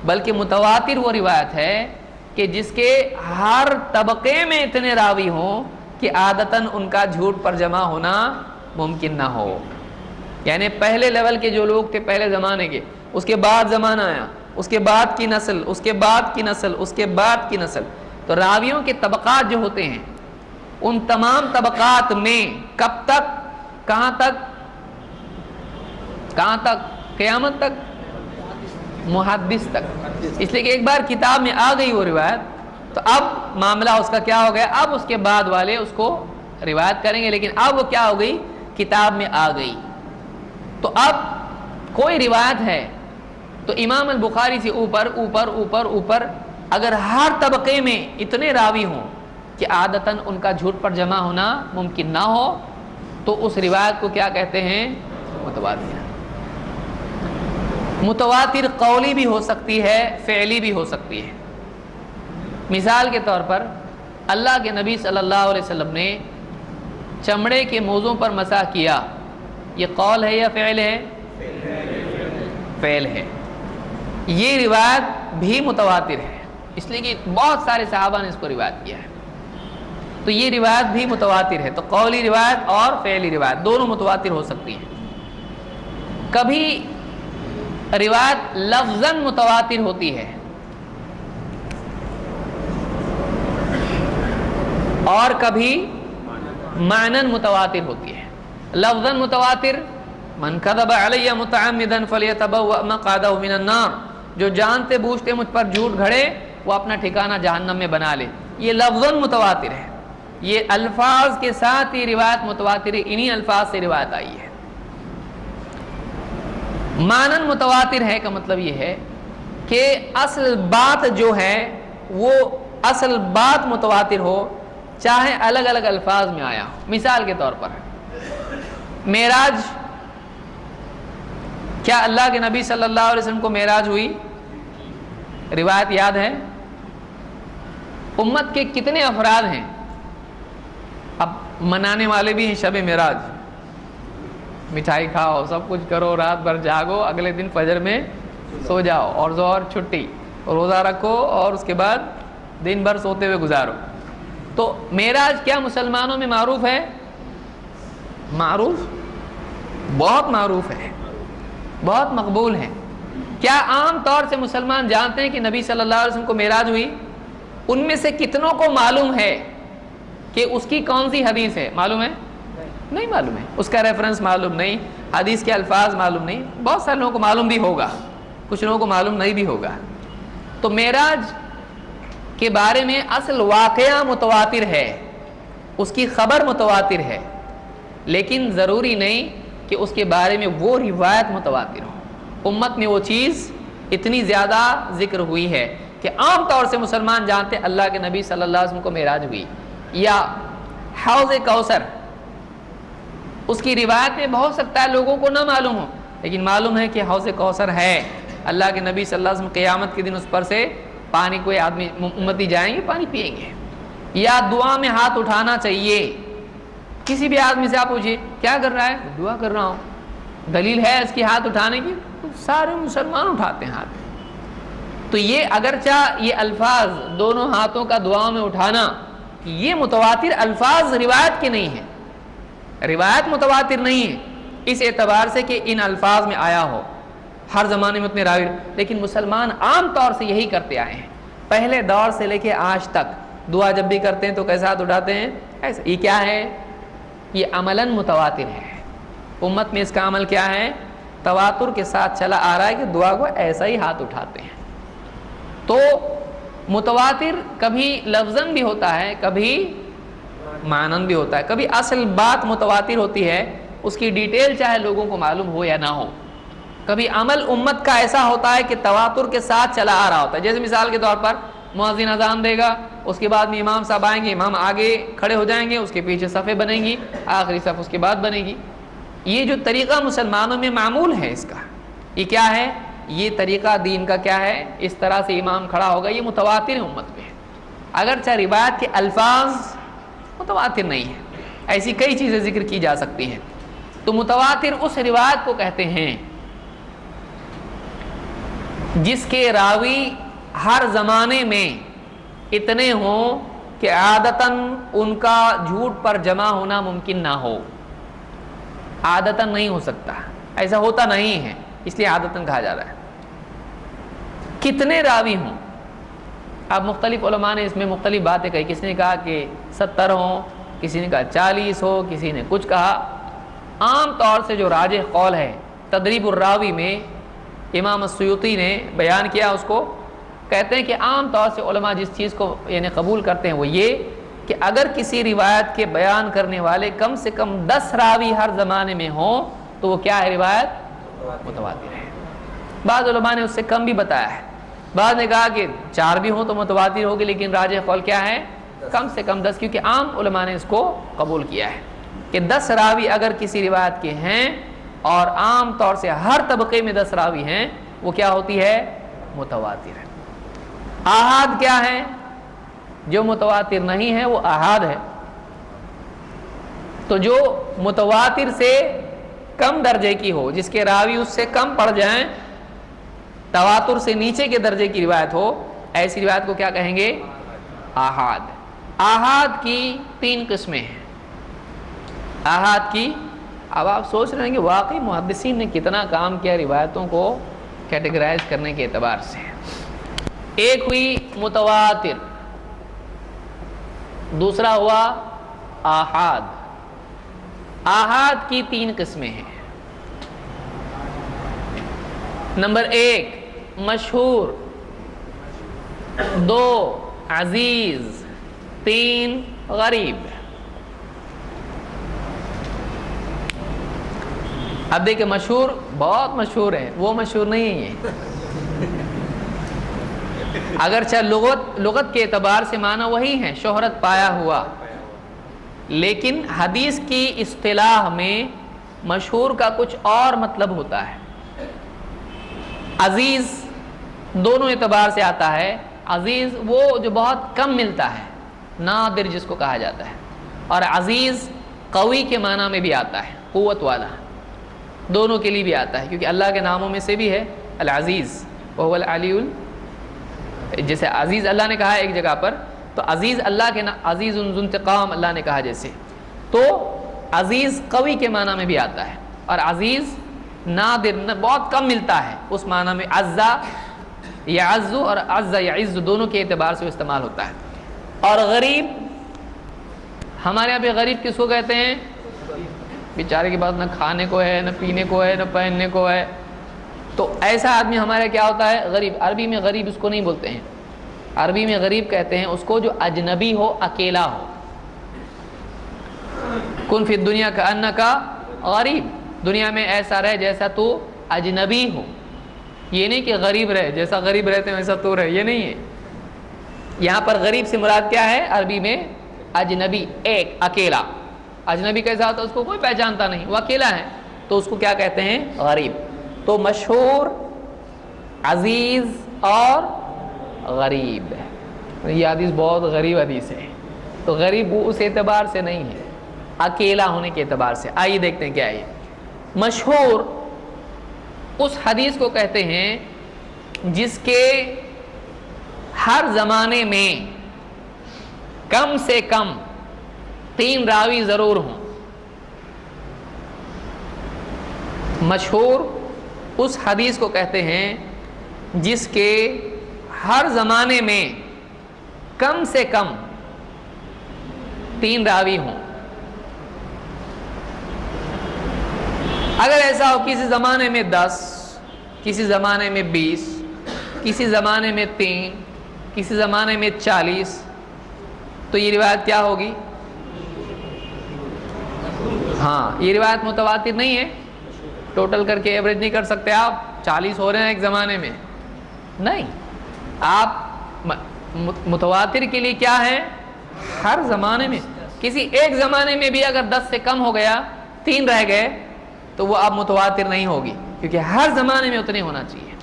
بلکہ متواتر وہ روایت ہے کہ جس کے ہر طبقے میں اتنے راوی ہوں کہ عادتاً ان کا جھوٹ پر جمع ہونا ممکن نہ ہو. یعنی پہلے لیول کے جو لوگ تھے پہلے زمانے کے، اس کے بعد زمانہ آیا، اس کے بعد کی نسل، اس کے بعد کی نسل، اس کے بعد کی نسل، تو راویوں کے طبقات جو ہوتے ہیں ان تمام طبقات میں کب تک، کہاں تک، کہاں تک؟ قیامت تک، محدث تک. اس لیے کہ ایک بار کتاب میں آ گئی وہ روایت تو اب معاملہ اس کا کیا ہو گیا، اب اس کے بعد والے اس کو روایت کریں گے. لیکن اب وہ کیا ہو گئی، کتاب میں آ گئی. تو اب کوئی روایت ہے تو امام البخاری سے اوپر اوپر اوپر اوپر اگر ہر طبقے میں اتنے راوی ہوں کہ عادتاً ان کا جھوٹ پر جمع ہونا ممکن نہ ہو تو اس روایت کو کیا کہتے ہیں؟ متواتر. متواتر قولی بھی ہو سکتی ہے، فعلی بھی ہو سکتی ہے. مثال کے طور پر اللہ کے نبی صلی اللہ علیہ وسلم نے چمڑے کے موزوں پر مسح کیا، یہ قول ہے یا فعل ہے؟ فعل ہے. یہ روایت بھی متواتر ہے، اس لیے کہ بہت سارے صحابہ نے اس کو روایت کیا ہے، تو یہ روایت بھی متواتر ہے. تو قولی روایت اور فعلی روایت دونوں متواتر ہو سکتی ہیں. کبھی روایت لفظاً متواتر ہوتی ہے اور کبھی معنن متواتر ہوتی ہے. لفظاً متواتر من کذب علی متعمدا فلیتبوأ مقعدہ من النار، جو جانتے بوجھتے مجھ پر جھوٹ گھڑے وہ اپنا ٹھکانہ جہنم میں بنا لے. یہ لفظاً متواتر ہے، یہ الفاظ کے ساتھ ہی روایت متواتر ہے، انہی الفاظ سے روایت آئی ہے. معنن متواتر ہے کا مطلب یہ ہے کہ اصل بات جو ہے وہ اصل بات متواتر ہو، چاہے الگ الگ الفاظ میں آیا ہو. مثال کے طور پر معراج، کیا اللہ کے نبی صلی اللہ علیہ وسلم کو معراج ہوئی؟ روایت یاد ہے. امت کے کتنے افراد ہیں؟ اب منانے والے بھی ہیں شب معراج، مٹھائی کھاؤ، سب کچھ کرو، رات بھر جاگو، اگلے دن فجر میں سو جاؤ اور ظہر چھٹی، روزہ رکھو اور اس کے بعد دن بھر سوتے ہوئے گزارو. تو معراج کیا مسلمانوں میں معروف ہے؟ معروف، بہت معروف ہے، بہت مقبول ہے. کیا عام طور سے مسلمان جانتے ہیں کہ نبی صلی اللہ علیہ وسلم کو معراج ہوئی؟ ان میں سے کتنوں کو معلوم ہے کہ اس کی کون سی حدیث ہے؟ معلوم ہے؟ نہیں معلوم ہے. اس کا ریفرنس معلوم نہیں، حدیث کے الفاظ معلوم نہیں. بہت سارے لوگوں کو معلوم بھی ہوگا، کچھ لوگوں کو معلوم نہیں بھی ہوگا. تو معراج کے بارے میں اصل واقعہ متواتر ہے، اس کی خبر متواتر ہے، لیکن ضروری نہیں کہ اس کے بارے میں وہ روایت متواتر ہو. امت میں وہ چیز اتنی زیادہ ذکر ہوئی ہے کہ عام طور سے مسلمان جانتے ہیں اللہ کے نبی صلی اللہ علیہ وسلم کو معراج ہوئی. یا حوض کوثر، اس کی روایت میں بہت سکتا ہے لوگوں کو نہ معلوم ہو، لیکن معلوم ہے کہ حوض کوثر ہے. اللہ کے نبی صلی اللہ علیہ وسلم قیامت کے دن اس پر سے پانی، کوئی آدمی امتی جائیں گے پانی پیئیں گے. یا دعا میں ہاتھ اٹھانا چاہیے. کسی بھی آدمی سے آپ پوچھیے کیا کر رہا ہے؟ دعا کر رہا ہوں. دلیل ہے اس کی ہاتھ اٹھانے کی؟ سارے مسلمان اٹھاتے ہیں ہاتھ. تو یہ اگرچہ یہ الفاظ دونوں ہاتھوں کا دعا میں اٹھانا یہ متواتر الفاظ روایت کے نہیں ہیں، روایت متواتر نہیں ہے اس اعتبار سے کہ ان الفاظ میں آیا ہو، ہر زمانے میں اتنے راوی، لیکن مسلمان عام طور سے یہی کرتے آئے ہیں پہلے دور سے لے کے آج تک. دعا جب بھی کرتے ہیں تو کیسا ہاتھ اٹھاتے ہیں؟ ایسا. یہ کیا ہے؟ یہ عملاً متواتر ہے. امت میں اس کا عمل کیا ہے؟ تواتر کے ساتھ چلا آ رہا ہے کہ دعا کو ایسا ہی ہاتھ اٹھاتے ہیں. تو متواتر کبھی لفظاً بھی ہوتا ہے، کبھی معنن بھی ہوتا ہے. کبھی اصل بات متواتر ہوتی ہے، اس کی ڈیٹیل چاہے لوگوں کو معلوم ہو یا نہ ہو. کبھی عمل امت کا ایسا ہوتا ہے کہ تواتر کے ساتھ چلا آ رہا ہوتا ہے. جیسے مثال کے طور پر مؤذن اذان دے گا، اس کے بعد میں امام صاحب آئیں گے، امام آگے کھڑے ہو جائیں گے، اس کے پیچھے صفیں بنیں گی، آخری صف اس کے بعد بنے گی. یہ جو طریقہ مسلمانوں میں معمول ہے اس کا، یہ کیا ہے؟ یہ طریقہ دین کا کیا ہے؟ اس طرح سے امام کھڑا ہوگا، یہ متواتر امت میں ہے، اگرچہ روایت کے الفاظ متواتر نہیں ہے، ایسی کئی چیزیں ذکر کی جا سکتی ہیں۔ تو متواتر اس روایت کو کہتے ہیں جس کے راوی ہر زمانے میں اتنے ہوں کہ عادتاً ان کا جھوٹ پر جمع ہونا ممکن نہ ہو، عادتاً نہیں ہو سکتا، ایسا ہوتا نہیں ہے، اس لیے عادتاً کہا جا رہا ہے۔ کتنے راوی ہوں؟ اب مختلف علماء نے اس میں مختلف باتیں کہی، کسی نے کہا کہ 70 ہوں، کسی نے کہا 40 ہو، کسی نے کچھ کہا۔ عام طور سے جو راجح قول ہے، تدریب الراوی میں امام السیوطی نے بیان کیا، اس کو کہتے ہیں کہ عام طور سے علماء جس چیز کو یعنی قبول کرتے ہیں وہ یہ کہ اگر کسی روایت کے بیان کرنے والے کم سے کم 10 راوی ہر زمانے میں ہوں تو وہ کیا ہے؟ روایت متواتر ہے۔ بعض علماء نے اس سے کم بھی بتایا ہے، بعض نے کہا کہ 4 بھی ہوں تو متواتر ہوگی، لیکن راجح قول کیا ہے؟ کم سے کم 10، کیونکہ عام علماء نے اس کو قبول کیا ہے کہ 10 راوی اگر کسی روایت کے ہیں اور عام طور سے ہر طبقے میں 10 راوی ہیں، وہ کیا ہوتی ہے؟ متواتر ہے۔ آحاد کیا ہے؟ جو متواتر نہیں ہے وہ آحاد ہے۔ تو جو متواتر سے کم درجے کی ہو، جس کے راوی اس سے کم پڑ جائیں، تواتر سے نیچے کے درجے کی روایت ہو، ایسی روایت کو کیا کہیں گے؟ آحاد۔ آحاد کی 3 قسمیں ہیں۔ آحاد کی، اب آپ سوچ رہے ہیں کہ واقعی محدثین نے کتنا کام کیا روایتوں کو کیٹیگرائز کرنے کے اعتبار سے۔ ایک ہوئی متواتر، دوسرا ہوا آحاد۔ آحاد کی 3 قسمیں ہیں۔ نمبر 1 مشہور، 2 عزیز، 3 غریب۔ اب دیکھیں مشہور بہت مشہور ہے، وہ مشہور نہیں ہے، اگرچہ لغت کے اعتبار سے معنی وہی ہے، شہرت پایا ہوا، لیکن حدیث کی اصطلاح میں مشہور کا کچھ اور مطلب ہوتا ہے۔ عزیز دونوں اعتبار سے آتا ہے۔ عزیز وہ جو بہت کم ملتا ہے، نادر جس کو کہا جاتا ہے، اور عزیز قوی کے معنی میں بھی آتا ہے، قوت والا، دونوں کے لیے بھی آتا ہے، کیونکہ اللہ کے ناموں میں سے بھی ہے العزیز، وهو العلی، جیسے عزیز اللہ نے کہا ہے ایک جگہ پر، تو عزیز اللہ کے عزیز ذو انتقام اللہ نے کہا جیسے، تو عزیز قوی کے معنی میں بھی آتا ہے، اور عزیز نادر بہت کم ملتا ہے، اس معنی میں عزا یعز اور عزا یعز دونوں کے اعتبار سے استعمال ہوتا ہے۔ اور غریب، ہمارے یہاں پہ غریب کس کو کہتے ہیں؟ بیچارے کے پاس نہ کھانے کو ہے، نہ پینے کو ہے، نہ پہننے کو ہے، تو ایسا آدمی ہمارے کیا ہوتا ہے؟ غریب۔ عربی میں غریب اس کو نہیں بولتے ہیں، عربی میں غریب کہتے ہیں اس کو جو اجنبی ہو، اکیلا ہو۔ کن فی الدنیا کأنک غریب، دنیا میں ایسا رہ جیسا تو اجنبی ہو، یہ نہیں کہ غریب رہے، جیسا غریب رہتے ہیں ویسا تو رہے، یہ نہیں ہے۔ یہاں پر غریب سے مراد کیا ہے؟ عربی میں اجنبی، ایک اکیلا۔ اجنبی کیسا ہوتا ہے؟ اس کو کوئی پہچانتا نہیں، وہ اکیلا ہے، تو اس کو کیا کہتے ہیں؟ غریب۔ تو مشہور، عزیز اور غریب، یہ حدیث بہت غریب حدیث ہے، تو غریب وہ اس اعتبار سے نہیں ہے، اکیلا ہونے کے اعتبار سے۔ آئیے دیکھتے ہیں کیا ہے۔ مشہور اس حدیث کو کہتے ہیں جس کے ہر زمانے میں کم سے کم 3 راوی ضرور ہوں۔ مشہور اس حدیث کو کہتے ہیں جس کے ہر زمانے میں کم سے کم 3 راوی ہوں۔ اگر ایسا ہو کسی زمانے میں 10، کسی زمانے میں 20، کسی زمانے میں 3، کسی زمانے میں 40، تو یہ روایت کیا ہوگی؟ ہاں، یہ روایت متواتر نہیں ہے، ٹوٹل کر کے ایوریج نہیں کر سکتے آپ، 40 ہو رہے ہیں ایک زمانے میں، نہیں۔ آپ متواتر کے لیے کیا ہے؟ ہر زمانے میں، کسی ایک زمانے میں بھی اگر 10 سے کم ہو گیا، 3 رہ گئے، تو وہ اب متواتر نہیں ہوگی، کیونکہ ہر زمانے میں اتنے ہونا چاہیے۔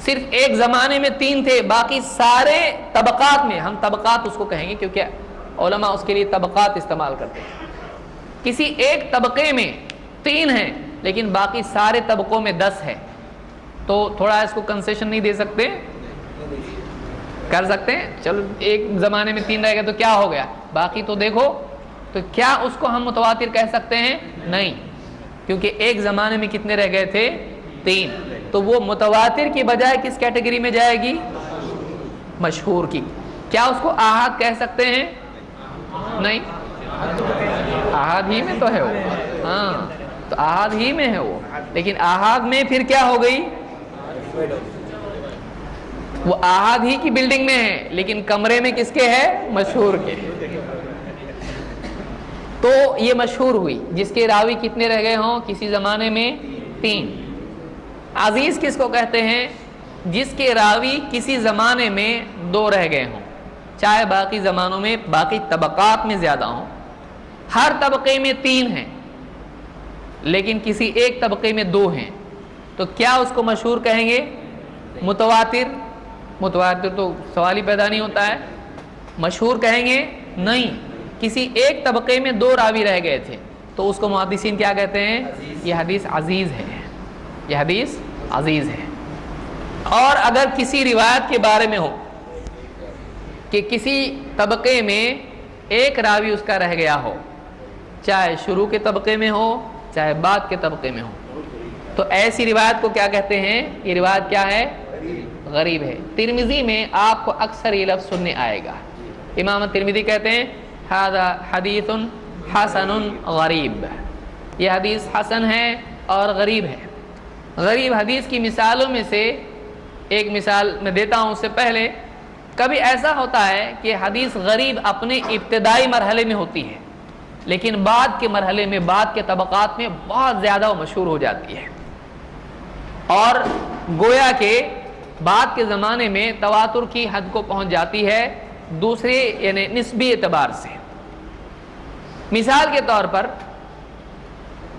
صرف ایک زمانے میں 3 تھے، باقی سارے طبقات میں، ہم طبقات اس کو کہیں گے کیونکہ علماء اس کے لیے طبقات استعمال کرتے ہیں، کسی ایک طبقے میں 3 ہیں لیکن باقی سارے طبقوں میں 10 ہے، تو تھوڑا اس کو کنسیشن نہیں دے سکتے؟ کر سکتے ہیں، چلو ایک زمانے میں 3 رہ گئے تو کیا ہو گیا، باقی تو دیکھو، تو کیا اس کو ہم متواتر کہہ سکتے ہیں؟ نہیں، کیونکہ ایک زمانے میں کتنے رہ گئے تھے؟ 3، تو وہ متواتر کی بجائے کس کیٹیگری میں جائے گی؟ مشہور کی۔ کیا اس کو آحاد کہہ سکتے ہیں؟ نہیں، آحاد ہی میں تو ہے وہ، ہاں تو آحاد ہی میں ہے وہ، لیکن آحاد میں پھر کیا ہو گئی؟ وہ آحاد ہی کی بلڈنگ میں ہے لیکن کمرے میں کس کے ہے؟ مشہور کے۔ تو یہ مشہور ہوئی جس کے راوی کتنے رہ گئے ہوں کسی زمانے میں؟ 3۔ عزیز کس کو کہتے ہیں؟ جس کے راوی کسی زمانے میں 2 رہ گئے ہوں، چاہے باقی زمانوں میں، باقی طبقات میں زیادہ ہوں، ہر طبقے میں 3 ہیں لیکن کسی ایک طبقے میں 2 ہیں، تو کیا اس کو مشہور کہیں گے؟ متواتر؟ متواتر تو سوال ہی پیدا نہیں ہوتا ہے، مشہور کہیں گے؟ نہیں، کسی ایک طبقے میں 2 راوی رہ گئے تھے تو اس کو محدثین کیا کہتے ہیں؟ یہ حدیث عزیز ہے، یہ حدیث عزیز ہے۔ اور اگر کسی روایت کے بارے میں ہو کہ کسی طبقے میں ایک راوی اس کا رہ گیا ہو، چاہے شروع کے طبقے میں ہو چاہے بعد کے طبقے میں ہو، تو ایسی روایت کو کیا کہتے ہیں؟ یہ روایت کیا ہے؟ غریب ہے۔ ترمذی میں آپ کو اکثر یہ لفظ سننے آئے گا، امام ترمذی کہتے ہیں ھذا حدیث حسن غریب، یہ حدیث حسن ہے اور غریب ہے۔ غریب حدیث کی مثالوں میں سے ایک مثال میں دیتا ہوں، اس سے پہلے کبھی ایسا ہوتا ہے کہ حدیث غریب اپنے ابتدائی مرحلے میں ہوتی ہے لیکن بعد کے مرحلے میں، بعد کے طبقات میں بہت زیادہ وہ مشہور ہو جاتی ہے، اور گویا کہ بعد کے زمانے میں تواتر کی حد کو پہنچ جاتی ہے دوسرے یعنی نسبی اعتبار سے۔ مثال کے طور پر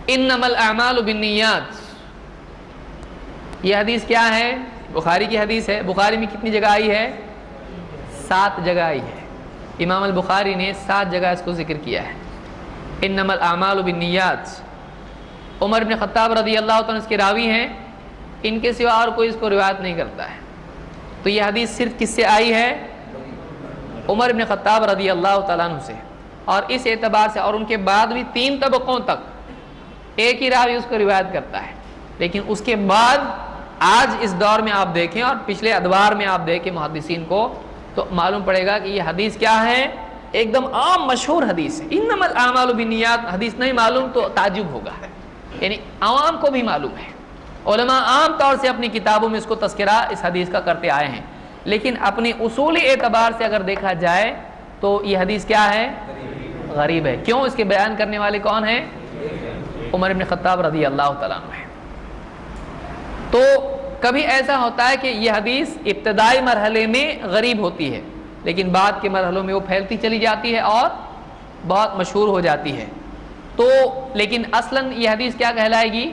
انما الاعمال بالنیات، یہ حدیث کیا ہے؟ بخاری کی حدیث ہے۔ بخاری میں کتنی جگہ آئی ہے؟ 7 جگہ آئی ہے۔ امام البخاری نے 7 جگہ اس کو ذکر کیا ہے، انما الاعمال بالنیات۔ عمر بن خطاب رضی اللہ عنہ اس کے راوی ہیں، ان کے سوا اور کوئی اس کو روایت نہیں کرتا ہے، تو یہ حدیث صرف کس سے آئی ہے؟ عمر بن خطاب رضی اللہ تعالیٰ عنہ سے، اور اس اعتبار سے، اور ان کے بعد بھی 3 طبقوں تک ایک ہی راوی اس کو روایت کرتا ہے، لیکن اس کے بعد آج اس دور میں آپ دیکھیں اور پچھلے ادوار میں آپ دیکھیں محدثین کو، تو معلوم پڑے گا کہ یہ حدیث کیا ہے؟ ایک دم عام مشہور حدیث ہے۔ انما الاعمال بالنیات حدیث نہیں معلوم تو تعجب ہوگا، یعنی عوام کو بھی معلوم ہے، علماء عام طور سے اپنی کتابوں میں اس کو تذکرہ اس حدیث کا کرتے آئے ہیں، لیکن اپنی اصولی اعتبار سے اگر دیکھا جائے تو یہ حدیث کیا ہے؟ غریب ہے۔ کیوں؟ اس کے بیان کرنے والے کون ہیں؟ عمر بن خطاب رضی اللہ تعالیٰ عنہ ہے۔ تو کبھی ایسا ہوتا ہے کہ یہ حدیث ابتدائی مرحلے میں غریب ہوتی ہے لیکن بعد کے مرحلوں میں وہ پھیلتی چلی جاتی ہے اور بہت مشہور ہو جاتی ہے، تو لیکن اصلاً یہ حدیث کیا کہلائے گی؟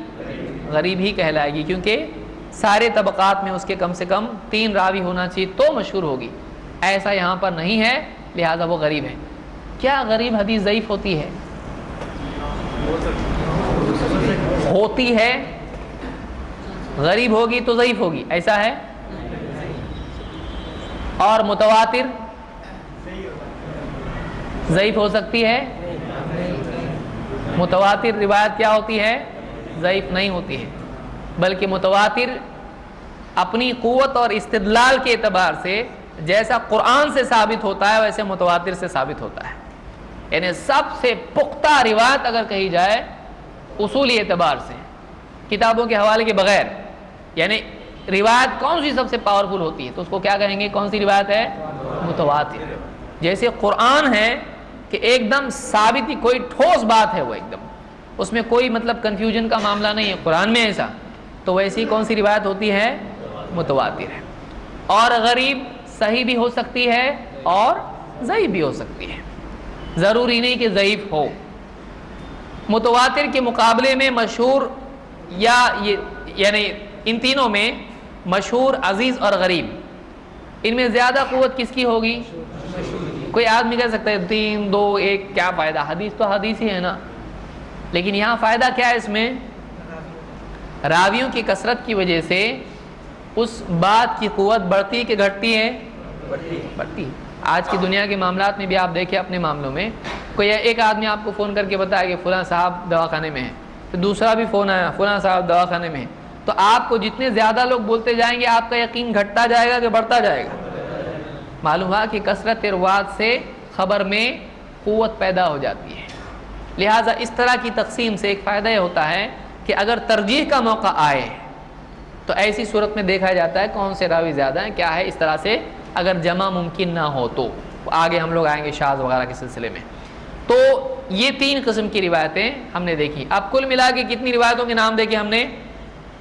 غریب ہی کہلائے گی، کیونکہ سارے طبقات میں اس کے کم سے کم 3 راوی ہونا چاہیے تو مشہور ہوگی، ایسا یہاں پر نہیں ہے، لہذا وہ غریب ہے۔ کیا غریب حدیث ضعیف ہوتی ہے؟ ہوتی ہے، غریب ہوگی تو ضعیف ہوگی، ایسا ہے؟ اور متواتر ضعیف ہو سکتی ہے؟ متواتر روایت کیا ہوتی ہے؟ ضعیف نہیں ہوتی ہے، بلکہ متواتر اپنی قوت اور استدلال کے اعتبار سے جیسا قرآن سے ثابت ہوتا ہے ویسے متواتر سے ثابت ہوتا ہے، یعنی سب سے پختہ روایت اگر کہی جائے اصولی اعتبار سے، کتابوں کے حوالے کے بغیر، یعنی روایت کون سی سب سے پاورفل ہوتی ہے تو اس کو کیا کہیں گے؟ کون سی روایت ہے؟ متواتر۔ جیسے قرآن ہے کہ ایک دم ثابت ہی، کوئی ٹھوس بات ہے، وہ ایک دم اس میں کوئی مطلب کنفیوژن کا معاملہ نہیں ہے قرآن میں ایسا، تو ویسی کون سی روایت ہوتی ہے؟ متواتر ہے۔ اور غریب صحیح بھی ہو سکتی ہے اور ضعیف بھی ہو سکتی ہے، ضروری نہیں کہ ضعیف ہو۔ متواتر کے مقابلے میں مشہور یا یعنی ان تینوں میں مشہور، عزیز اور غریب، ان میں زیادہ قوت کس کی ہوگی؟ کوئی آدمی کہہ سکتا ہے 3 2 1 کیا فائدہ، حدیث تو حدیث ہی ہے نا، لیکن یہاں فائدہ کیا ہے؟ اس میں راویوں کی کثرت کی وجہ سے اس بات کی قوت بڑھتی کہ گھٹتی ہے؟ بڑھتی۔ آج کی دنیا کے معاملات میں بھی آپ دیکھیں، اپنے معاملوں میں کوئی ایک آدمی آپ کو فون کر کے بتایا کہ فلاں صاحب دواخانے میں ہے، تو دوسرا بھی فون آیا فلاں صاحب دواخانے میں ہے، تو آپ کو جتنے زیادہ لوگ بولتے جائیں گے آپ کا یقین گھٹتا جائے گا کہ بڑھتا جائے گا؟ معلوم ہوا کہ کثرت روایت سے خبر میں قوت پیدا ہو جاتی ہے۔ لہٰذا اس طرح کی تقسیم سے ایک فائدہ یہ ہوتا ہے کہ اگر ترجیح کا موقع آئے تو ایسی صورت میں دیکھا جاتا ہے کون سے راوی زیادہ ہیں، کیا ہے، اس طرح سے اگر جمع ممکن نہ ہو تو آگے ہم لوگ آئیں گے شاذ وغیرہ کے سلسلے میں۔ تو یہ 3 قسم کی روایتیں ہم نے دیکھی۔ اب کل ملا کے کتنی روایتوں کے نام دیکھے ہم نے؟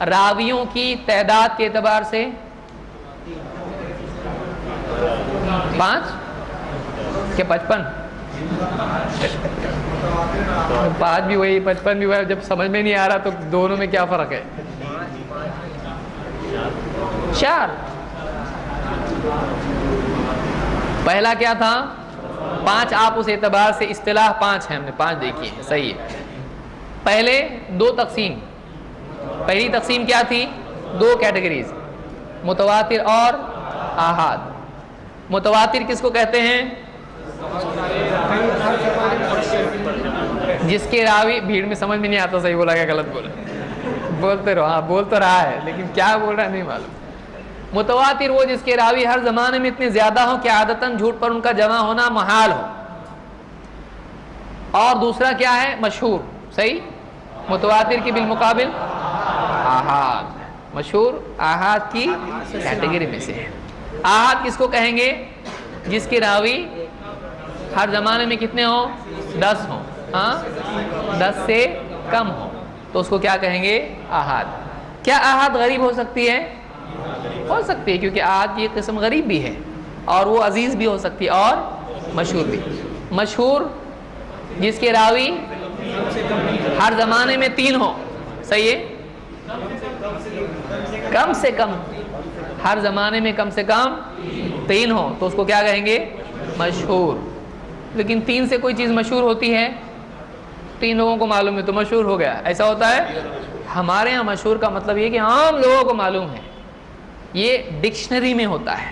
راویوں کی تعداد کے اعتبار سے 5 کہ 55؟ 5 بھی وہی 55 بھی وہی، جب سمجھ میں نہیں آ رہا تو دونوں میں کیا فرق ہے؟ 4۔ پہلا کیا تھا؟ 5، آپ اس اعتبار سے اصطلاح 5 ہے، ہم نے 5 دیکھی ہے، صحیح ہے۔ پہلے 2 تقسیم، پہلی تقسیم کیا تھی؟ 2 کیٹیگریز، متواتر اور آحاد۔ متواتر کس کو کہتے ہیں؟ جس کے راوی، بھیڑ میں سمجھ میں نہیں آتا صحیح بولا کہ غلط بولا، بولتے رہو، ہاں بول تو رہا ہے لیکن کیا بول رہا ہے نہیں معلوم۔ متواتر وہ جس کے راوی ہر زمانے میں اتنے زیادہ ہوں کہ عادتاً جھوٹ پر ان کا جمع ہونا محال ہو۔ اور دوسرا کیا ہے؟ مشہور، صحیح، متواتر کے بالمقابل آحاد، مشہور آحاد کی کیٹیگری میں سے ہے۔ آحاد کس کو کہیں گے؟ جس کے راوی ہر زمانے میں کتنے ہوں؟ 10 ہوں، ہاں 10 سے کم ہوں، تو اس کو کیا کہیں گے؟ آحاد۔ کیا آحاد غریب ہو سکتی ہے؟ ہو سکتی ہے، کیونکہ آحاد کی ایک قسم غریب بھی ہے اور وہ عزیز بھی ہو سکتی ہے اور مشہور بھی۔ مشہور جس کے راوی ہر زمانے میں 3 ہوں، صحیح ہے، کم سے کم ہر زمانے میں کم سے کم 3 ہوں تو اس کو کیا کہیں گے؟ مشہور۔ لیکن 3 سے کوئی چیز مشہور ہوتی ہے؟ 3 لوگوں کو معلوم ہے تو مشہور ہو گیا، ایسا ہوتا ہے؟ ہمارے ہاں مشہور کا مطلب یہ کہ عام لوگوں کو معلوم ہے، یہ ڈکشنری میں ہوتا ہے،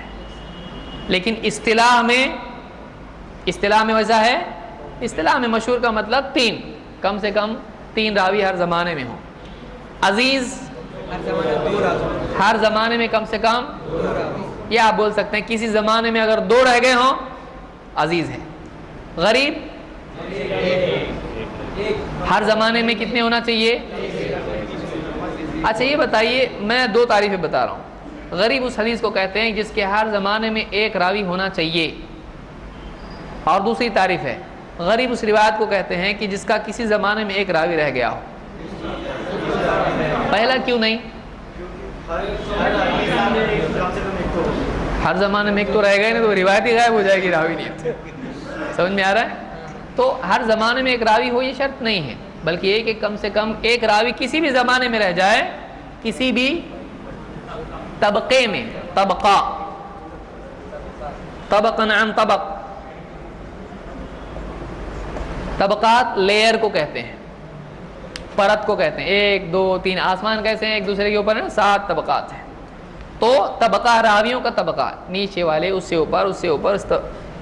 لیکن اصطلاح میں ویسا ہے؟ اصطلاح میں مشہور کا مطلب 3، کم سے کم 3 راوی ہر زمانے میں ہوں۔ عزیز ہر زمانے میں کم سے کم، یا آپ بول سکتے ہیں کسی زمانے میں اگر 2 رہ گئے ہوں عزیز ہے۔ غریب ہر زمانے میں کتنے ہونا چاہیے؟ اچھا یہ بتائیے، میں 2 تعریفیں بتا رہا ہوں۔ غریب اس حدیث کو کہتے ہیں جس کے ہر زمانے میں 1 راوی ہونا چاہیے، اور دوسری تعریف ہے غریب اس روایت کو کہتے ہیں کہ جس کا کسی زمانے میں 1 راوی رہ گیا ہو۔ پہلا کیوں نہیں؟ ہر زمانے میں 1 تو رہ گئے نہیں تو روایت ہی غائب ہو جائے گی، راوی نہیں۔ سمجھ میں آ رہا ہے؟ تو ہر زمانے میں 1 راوی ہو یہ شرط نہیں ہے، بلکہ یہ کہ کم سے کم 1 راوی کسی بھی زمانے میں رہ جائے، کسی بھی طبقے میں، طبقاً عن طبق، طبقات لیئر کو کہتے ہیں، پرت کو کہتے ہیں، 1 2 3 آسمان کیسے ہیں ایک دوسرے کے اوپر ہیں، 7 طبقات ہیں۔ تو طبقہ راویوں کا طبقہ، نیچے والے، اس سے اوپر، اس سے اوپر۔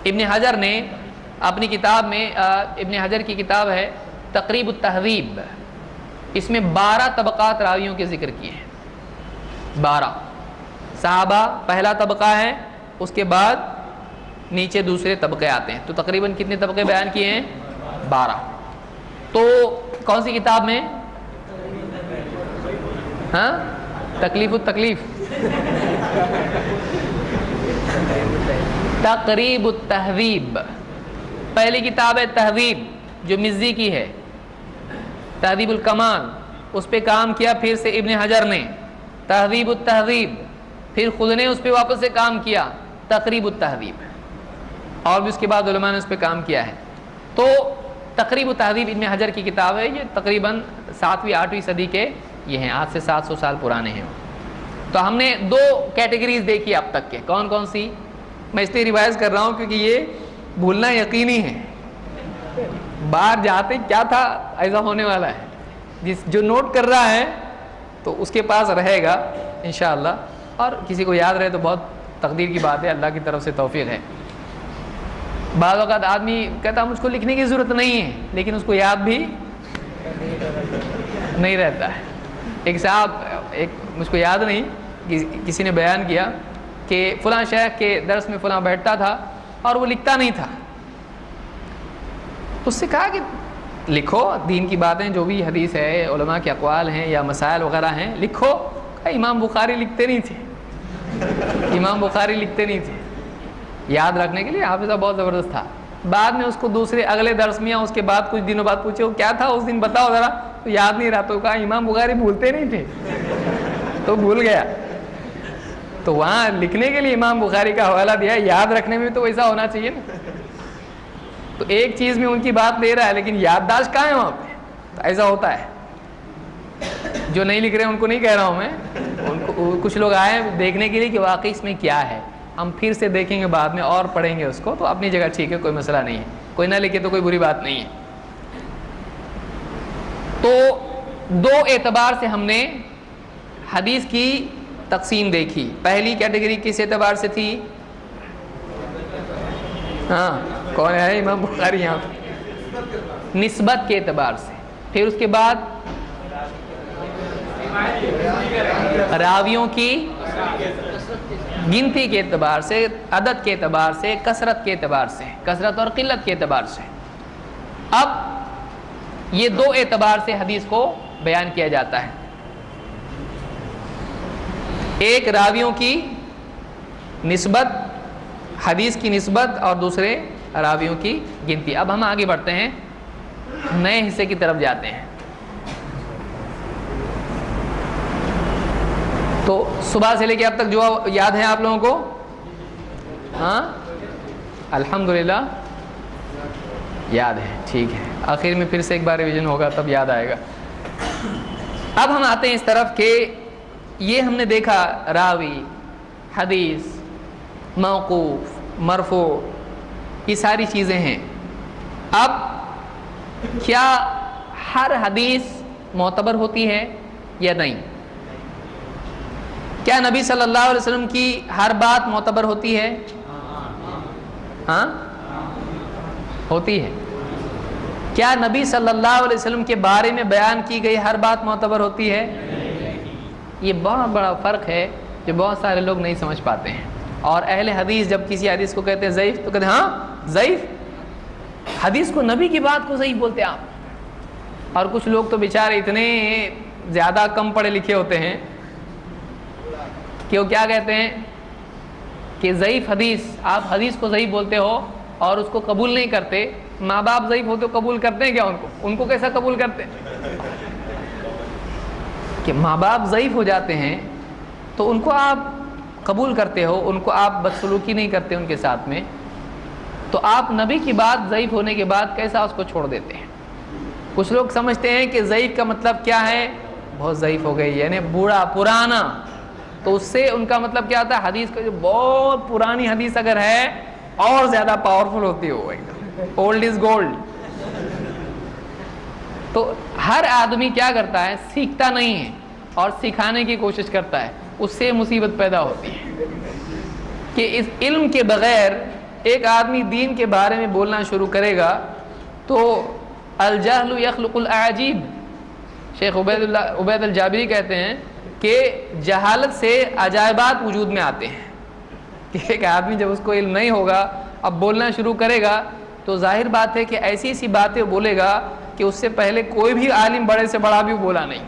ابن حجر نے اپنی کتاب میں، ابن حجر کی کتاب ہے تقریب التہذیب، اس میں 12 طبقات راویوں کے ذکر کیے ہیں۔ 12 صحابہ پہلا طبقہ ہے، اس کے بعد نیچے دوسرے طبقے آتے ہیں، تو تقریباً کتنے طبقے بیان کیے ہیں؟ 12۔ تو کون سی کتاب میں؟ ہاں تکلیف التکلیف، تقریب التہذیب، پہلی کتاب ہے تہذیب جو مزی کی ہے، تہذیب الکمال، اس پہ کام کیا پھر سے ابن حجر نے، تہذیب التہذیب، پھر خود نے اس پہ واپس سے کام کیا، تقریب التہذیب، اور بھی اس کے بعد علماء نے اس پہ کام کیا ہے۔ تو تقریب و تہذیب ابن حجر کی کتاب ہے، یہ تقریباً 7ویں 8ویں صدی کے یہ ہیں، آج سے 700 سال پرانے ہیں۔ تو ہم نے 2 کیٹیگریز دیکھی اب تک کے، کون کون سی؟ میں اس لیے ریوائز کر رہا ہوں کیونکہ یہ بھولنا یقینی ہے، باہر جاتے کیا تھا ایسا ہونے والا ہے، جو نوٹ کر رہا ہے تو اس کے پاس رہے گا انشاءاللہ، اور کسی کو یاد رہے تو بہت تقدیر کی بات ہے، اللہ کی طرف سے توفیق ہے۔ بعض اوقات آدمی کہتا مجھ کو لکھنے کی ضرورت نہیں ہے، لیکن اس کو یاد بھی نہیں رہتا ہے۔ ایک صاحب، مجھ کو یاد نہیں، کسی نے بیان کیا کہ فلاں شیخ کے درس میں فلاں بیٹھتا تھا اور وہ لکھتا نہیں تھا، تو اس سے کہا کہ لکھو دین کی باتیں، جو بھی حدیث ہے، علماء کے اقوال ہیں یا مسائل وغیرہ ہیں، لکھو۔ امام بخاری لکھتے نہیں تھے، امام بخاری لکھتے نہیں تھے، یاد رکھنے کے لیے حافظہ بہت زبردست تھا۔ بعد میں اس کو دوسرے اگلے درس میں یا اس کے بعد کچھ دنوں بعد پوچھے وہ کیا تھا اس دن بتاؤ ذرا، تو یاد نہیں رہا، تو کہا امام بخاری بھولتے نہیں تھے، تو بھول گیا۔ تو وہاں لکھنے کے لیے امام بخاری کا حوالہ دیا، یاد رکھنے میں تو ویسا ہونا چاہیے نا۔ تو ایک چیز میں ان کی بات لے رہا ہے لیکن یادداشت کہاں ہے وہاں پہ؟ تو ایسا ہوتا ہے۔ جو نہیں لکھ رہے ہیں ان کو نہیں کہہ رہا ہوں میں، ان کو کچھ لوگ آئے دیکھنے کے لیے کہ واقعی اس میں کیا ہے، ہم پھر سے دیکھیں گے بعد میں اور پڑھیں گے اس کو، تو اپنی جگہ ٹھیک ہے، کوئی مسئلہ نہیں ہے، کوئی نہ لکھے تو کوئی بری بات نہیں ہے۔ تو 2 اعتبار سے ہم نے حدیث کی تقسیم دیکھی۔ پہلی کیٹیگری کس اعتبار سے تھی؟ ہاں کون ہے امام بخاری یہاں پہ؟ نسبت کے اعتبار سے، پھر اس کے بعد راویوں کی گنتی کے اعتبار سے، عدد کے اعتبار سے، کثرت کے اعتبار سے، کثرت اور قلت کے اعتبار سے۔ اب یہ 2 اعتبار سے حدیث کو بیان کیا جاتا ہے، ایک راویوں کی نسبت، حدیث کی نسبت، اور دوسرے راویوں کی گنتی۔ اب ہم آگے بڑھتے ہیں، نئے حصے کی طرف جاتے ہیں۔ تو صبح سے لے کے اب تک جو یاد ہے آپ لوگوں کو؟ ہاں الحمدللہ یاد ہے، ٹھیک ہے، آخر میں پھر سے ایک بار ریویژن ہوگا تب یاد آئے گا۔ اب ہم آتے ہیں اس طرف کہ یہ ہم نے دیکھا راوی، حدیث، موقوف، مرفوع، یہ ساری چیزیں ہیں۔ اب کیا ہر حدیث معتبر ہوتی ہے یا نہیں؟ کیا نبی صلی اللہ علیہ وسلم کی ہر بات معتبر ہوتی ہے؟ ہاں ہوتی ہے۔ کیا نبی صلی اللہ علیہ وسلم کے بارے میں بیان کی گئی ہر بات معتبر ہوتی ہے؟ یہ بہت بڑا فرق ہے جو بہت سارے لوگ نہیں سمجھ پاتے ہیں۔ اور اہل حدیث جب کسی حدیث کو کہتے ہیں ضعیف تو کہتے ہیں ہاں ضعیف، حدیث کو، نبی کی بات کو ضعیف بولتے ہیں آپ۔ اور کچھ لوگ تو بیچارے اتنے زیادہ کم پڑھے لکھے ہوتے ہیں کہ وہ کیا کہتے ہیں کہ ضعیف حدیث، آپ حدیث کو ضعیف بولتے ہو اور اس کو قبول نہیں کرتے۔ ماں باپ ضعیف ہوتے تو قبول کرتے ہیں کیا ان کو کیسا قبول کرتے ہیں؟ کہ ماں باپ ضعیف ہو جاتے ہیں تو ان کو آپ قبول کرتے ہو، ان کو آپ بدسلوکی نہیں کرتے ان کے ساتھ میں، تو آپ نبی کی بات ضعیف ہونے کے بعد کیسا اس کو چھوڑ دیتے ہیں؟ کچھ لوگ سمجھتے ہیں کہ ضعیف کا مطلب کیا ہے؟ بہت ضعیف ہو گئی، یعنی بوڑھا پرانا، تو اس سے ان کا مطلب کیا ہوتا ہے؟ حدیث کا جو بہت پرانی حدیث اگر ہے اور زیادہ پاورفل ہوتی ہے، وہ ایک دم اولڈ از گولڈ۔ تو ہر آدمی کیا کرتا ہے؟ سیکھتا نہیں ہے اور سکھانے کی کوشش کرتا ہے، اس سے مصیبت پیدا ہوتی ہے کہ اس علم کے بغیر ایک آدمی دین کے بارے میں بولنا شروع کرے گا تو الجہل یخلق الاعاجیب۔ شیخ عبید الجابری کہتے ہیں کہ جہالت سے عجائبات وجود میں آتے ہیں، کہ ایک آدمی جب اس کو علم نہیں ہوگا اب بولنا شروع کرے گا تو ظاہر بات ہے کہ ایسی ایسی باتیں بولے گا کہ اس سے پہلے کوئی بھی عالم بڑے سے بڑا بھی بولا نہیں،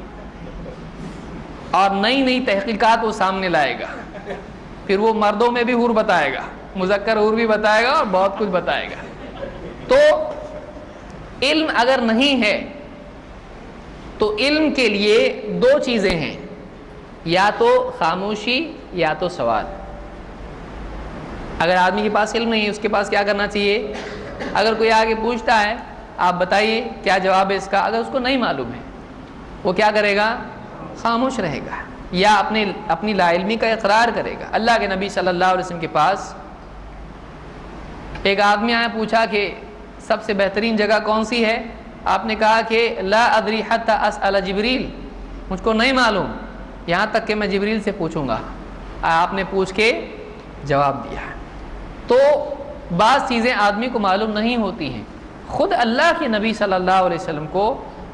اور نئی نئی تحقیقات وہ سامنے لائے گا۔ پھر وہ مردوں میں بھی حور بتائے گا، مذکر حور بھی بتائے گا اور بہت کچھ بتائے گا۔ تو علم اگر نہیں ہے تو علم کے لیے 2 چیزیں ہیں، یا تو خاموشی یا تو سوال۔ اگر آدمی کے پاس علم نہیں ہے، اس کے پاس کیا کرنا چاہیے؟ اگر کوئی آگے پوچھتا ہے آپ بتائیے کیا جواب ہے اس کا؟ اگر اس کو نہیں معلوم ہے وہ کیا کرے گا؟ خاموش رہے گا یا اپنی لا علمی کا اقرار کرے گا۔ اللہ کے نبی صلی اللہ علیہ وسلم کے پاس ایک آدمی آیا، پوچھا کہ سب سے بہترین جگہ کون سی ہے؟ آپ نے کہا کہ لا ادری حتی اسأل جبریل، مجھ کو نہیں معلوم یہاں تک کہ میں جبریل سے پوچھوں گا۔ آپ نے پوچھ کے جواب دیا۔ تو بعض چیزیں آدمی کو معلوم نہیں ہوتی ہیں۔ خود اللہ کے نبی صلی اللہ علیہ وسلم کو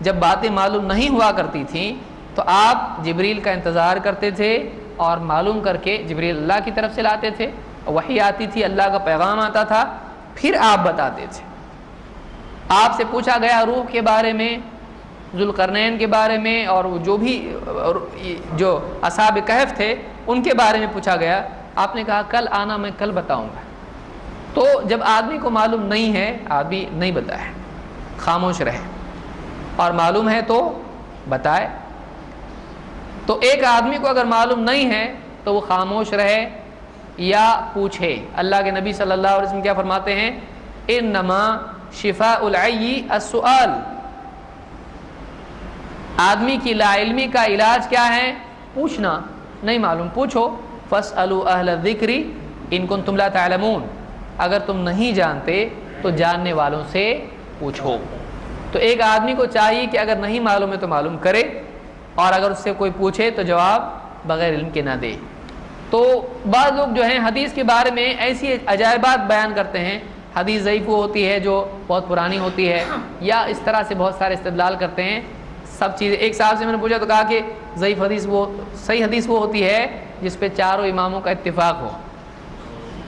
جب باتیں معلوم نہیں ہوا کرتی تھیں تو آپ جبریل کا انتظار کرتے تھے اور معلوم کر کے جبریل اللہ کی طرف سے لاتے تھے، وحی آتی تھی، اللہ کا پیغام آتا تھا، پھر آپ بتاتے تھے۔ آپ سے پوچھا گیا روح کے بارے میں، ذوالقرنین کے بارے میں، اور جو اصحاب کہف تھے ان کے بارے میں پوچھا گیا، آپ نے کہا کل آنا، میں کل بتاؤں گا۔ تو جب آدمی کو معلوم نہیں ہے، آدمی نہیں بتائے، خاموش رہے، اور معلوم ہے تو بتائے۔ تو ایک آدمی کو اگر معلوم نہیں ہے تو وہ خاموش رہے یا پوچھے۔ اللہ کے نبی صلی اللہ علیہ وسلم کیا فرماتے ہیں؟ انما شفاء العی السؤال، آدمی کی لا علمی کا علاج کیا ہے؟ پوچھنا۔ نہیں معلوم پوچھو، فاسألوا اہل الذکر ان کنتم لا تعلمون، اگر تم نہیں جانتے تو جاننے والوں سے پوچھو۔ تو ایک آدمی کو چاہیے کہ اگر نہیں معلوم ہے تو معلوم کرے، اور اگر اس سے کوئی پوچھے تو جواب بغیر علم کے نہ دے۔ تو بعض لوگ جو ہیں حدیث کے بارے میں ایسی عجائبات بیان کرتے ہیں، حدیث ضعیف وہ ہوتی ہے جو بہت پرانی ہوتی ہے، یا اس طرح سے بہت سارے استدلال کرتے ہیں سب چیزیں۔ ایک صاحب سے میں نے پوچھا تو کہا کہ ضعیف حدیث صحیح حدیث وہ ہوتی ہے جس پہ چاروں اماموں کا اتفاق ہو،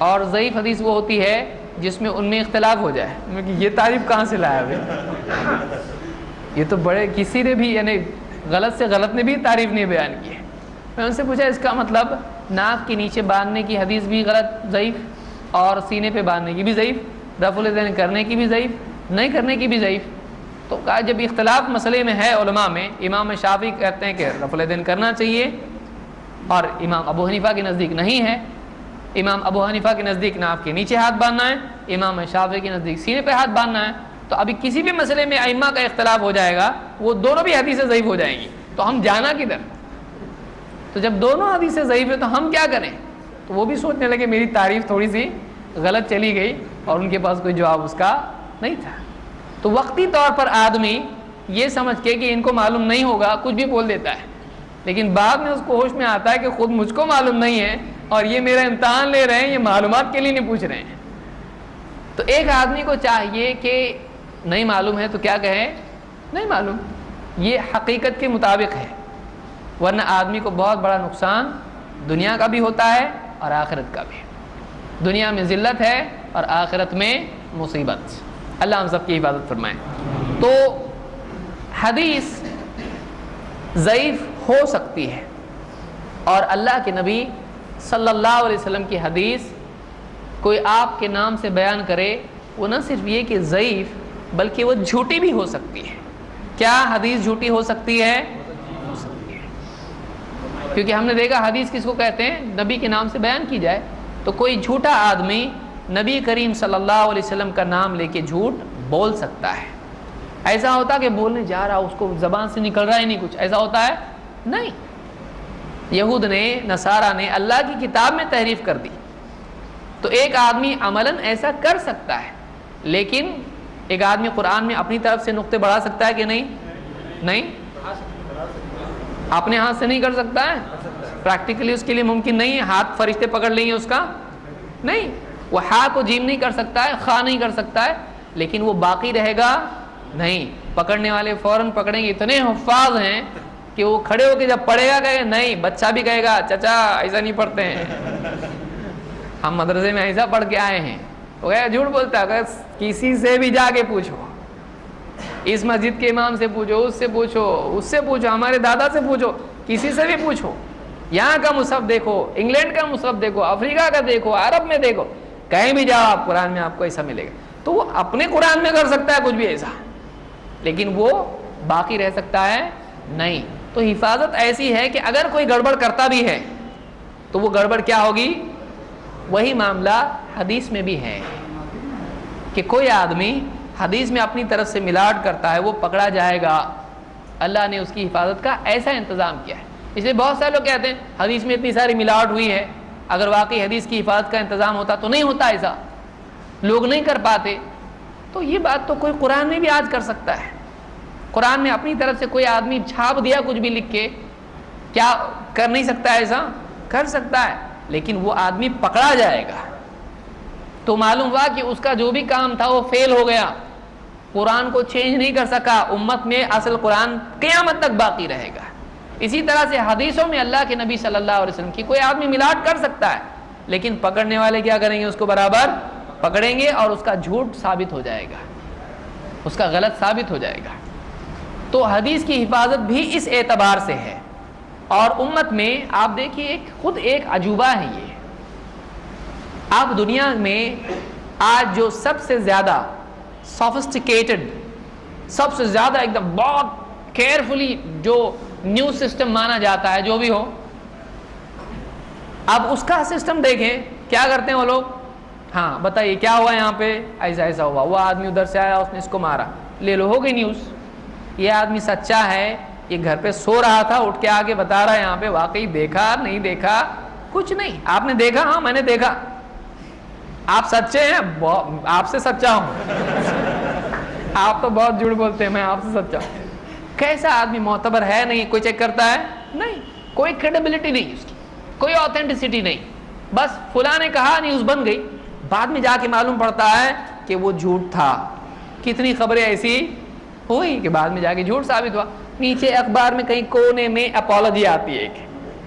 اور ضعیف حدیث وہ ہوتی ہے جس میں ان میں اختلاف ہو جائے۔ میں کہ یہ تعریف کہاں سے لایا بھائی؟ یہ تو بڑے کسی نے بھی، یعنی غلط سے غلط نے بھی تعریف نہیں بیان کی ہے۔ میں ان سے پوچھا اس کا مطلب ناک کے نیچے باندھنے کی حدیث بھی غلط، ضعیف، اور سینے پہ باندھنے کی بھی ضعیف، رفع الیدین کرنے کی بھی ضعیف، نہیں کرنے کی بھی ضعیف۔ تو کہا جب اختلاف مسئلے میں ہے علماء میں، امام شافعی کہتے ہیں کہ رفع الیدین کرنا چاہیے، اور امام ابو حنیفہ کے نزدیک نہیں ہے۔ امام ابو حنیفہ کے نزدیک ناک کے نیچے ہاتھ باندھنا ہے، امام شافعی کے نزدیک سینے پہ ہاتھ باندھنا ہے۔ تو ابھی کسی بھی مسئلے میں ائمہ کا اختلاف ہو جائے گا، وہ دونوں بھی حدیثیں ضعیف ہو جائیں گی، تو ہم جانا کدھر؟ تو جب دونوں حدیثیں ضعیف ہیں تو ہم کیا کریں؟ تو وہ بھی سوچنے لگے میری تعریف تھوڑی سی غلط چلی گئی، اور ان کے پاس کوئی جواب اس کا نہیں تھا۔ تو وقتی طور پر آدمی یہ سمجھ کے کہ ان کو معلوم نہیں ہوگا کچھ بھی بول دیتا ہے، لیکن بعد میں اس کو ہوش میں آتا ہے کہ خود مجھ کو معلوم نہیں ہے، اور یہ میرا امتحان لے رہے ہیں، یہ معلومات کے لیے نہیں پوچھ رہے ہیں۔ تو ایک آدمی کو چاہیے کہ نہیں معلوم ہے تو کیا کہے؟ نہیں معلوم، یہ حقیقت کے مطابق ہے، ورنہ آدمی کو بہت بڑا نقصان دنیا کا بھی ہوتا ہے اور آخرت کا بھی۔ دنیا میں ذلت ہے اور آخرت میں مصیبت۔ اللہ ہم سب کی حفاظت فرمائے۔ تو حدیث ضعیف ہو سکتی ہے، اور اللہ کے نبی صلی اللہ علیہ وسلم کی حدیث کوئی آپ کے نام سے بیان کرے، وہ نہ صرف یہ کہ ضعیف بلکہ وہ جھوٹی بھی ہو سکتی ہے۔ کیا حدیث جھوٹی ہو سکتی ہے؟ ہو سکتی ہے، کیونکہ ہم نے دیکھا حدیث کس کو کہتے ہیں؟ نبی کے نام سے بیان کی جائے۔ تو کوئی جھوٹا آدمی نبی کریم صلی اللہ علیہ وسلم کا نام لے کے جھوٹ بول سکتا ہے۔ ایسا ہوتا کہ بولنے جا رہا اس کو زبان سے نکل رہا ہی نہیں کچھ، ایسا ہوتا ہے؟ نہیں۔ یہود نے، نصارہ نے اللہ کی کتاب میں تحریف کر دی، تو ایک آدمی عملاً ایسا کر سکتا ہے، لیکن ایک آدمی قرآن میں اپنی طرف سے نقطے بڑھا سکتا ہے کہ نہیں؟ نہیں، اپنے ہاتھ سے نہیں کر سکتا ہے، پریکٹیکلی اس کے لیے ممکن نہیں ہے۔ ہاتھ فرشتے پکڑ لیں گے اس کا؟ نہیں۔ وہ ہا کو جیم نہیں کر سکتا ہے، خا نہیں کر سکتا ہے، لیکن وہ باقی رہے گا نہیں۔ پکڑنے والے فوراً پکڑیں گے، اتنے حفاظ ہیں کہ وہ کھڑے ہو کے جب پڑھے گا کہے نہیں، بچہ بھی کہے گا چچا ایسا نہیں پڑھتے ہیں، ہم مدرسے میں ایسا پڑھ کے آئے ہیں۔ وہ کہے جھوٹ بولتا ہے، کسی سے بھی جا کے پوچھو، اس مسجد کے امام سے پوچھو، اس سے پوچھو، اس سے پوچھو، ہمارے دادا سے پوچھو، کسی سے بھی پوچھو۔ یہاں کا مصحف دیکھو، انگلینڈ کا مصحف دیکھو، افریقہ کا دیکھو، عرب میں دیکھو، کہیں بھی جاؤ آپ قرآن میں آپ کو ایسا ملے گا۔ تو وہ اپنے قرآن میں کر سکتا ہے کچھ بھی ایسا، لیکن وہ باقی رہ سکتا ہے نہیں۔ تو حفاظت ایسی ہے کہ اگر کوئی گڑبڑ کرتا بھی ہے تو وہ گڑبڑ کیا ہوگی؟ وہی معاملہ حدیث میں بھی ہے کہ کوئی آدمی حدیث میں اپنی طرف سے ملاوٹ کرتا ہے وہ پکڑا جائے گا. اللہ نے اس کی حفاظت کا ایسا انتظام کیا ہے. اس لیے بہت سارے لوگ کہتے ہیں حدیث میں اتنی ساری ملاوٹ ہوئی ہے, اگر واقعی حدیث کی حفاظت کا انتظام ہوتا تو نہیں ہوتا, ایسا لوگ نہیں کر پاتے. تو یہ بات تو کوئی قرآن میں بھی آج کر سکتا ہے. قرآن میں اپنی طرف سے کوئی آدمی چھاپ دیا کچھ بھی لکھ کے, کیا کر نہیں سکتا ہے؟ ایسا کر سکتا ہے, لیکن وہ آدمی پکڑا جائے گا تو معلوم ہوا کہ اس کا جو بھی کام تھا وہ فیل ہو گیا, قرآن کو چینج نہیں کر سکا. امت میں اصل قرآن قیامت تک باقی رہے گا. اسی طرح سے حدیثوں میں اللہ کے نبی صلی اللہ علیہ وسلم کی کوئی آدمی ملاوٹ کر سکتا ہے, لیکن پکڑنے والے کیا کریں گے؟ اس کو برابر پکڑیں گے اور اس کا جھوٹ ثابت ہو جائے گا, اس کا غلط ثابت ہو جائے گا. تو حدیث کی حفاظت بھی اس اعتبار سے ہے. اور امت میں آپ دیکھیے خود ایک عجوبہ ہے یہ. آپ دنیا میں آج جو سب سے زیادہ سوفسٹیکیٹڈ, سب سے زیادہ ایک دم بہت کیئرفلی جو نیوز سسٹم مانا جاتا ہے, جو بھی ہو, اب اس کا سسٹم دیکھیں کیا کرتے ہیں وہ لوگ. ہاں بتائیے کیا ہوا یہاں پہ, ایسا ایسا ہوا, وہ آدمی ادھر سے آیا اس نے اس کو مارا, لے لو ہو گئی نیوز. یہ آدمی سچا ہے, یہ گھر پہ سو رہا تھا, اٹھ کے آگے بتا رہا ہے یہاں پہ واقعی دیکھا نہیں دیکھا کچھ نہیں. آپ نے دیکھا؟ ہاں میں نے دیکھا. آپ سچے ہیں؟ آپ سے سچا ہوں. آپ تو بہت جھوٹ بولتے ہیں, میں آپ سے سچا ہوں. کیسا آدمی معتبر ہے؟ نہیں کوئی چیک کرتا ہے, نہیں کوئی کریڈیبلٹی نہیں اس کی, کوئی آتھینٹسٹی نہیں. بس فلاں نے کہا نیوز بن گئی, بعد میں جا کے معلوم پڑتا ہے کہ وہ جھوٹ تھا. کتنی خبریں ایسی ہوئی کہ بعد میں جا کے جھوٹ ثابت ہوا. نیچے اخبار میں کہیں کونے میں اپولوجی آتی ہے کہ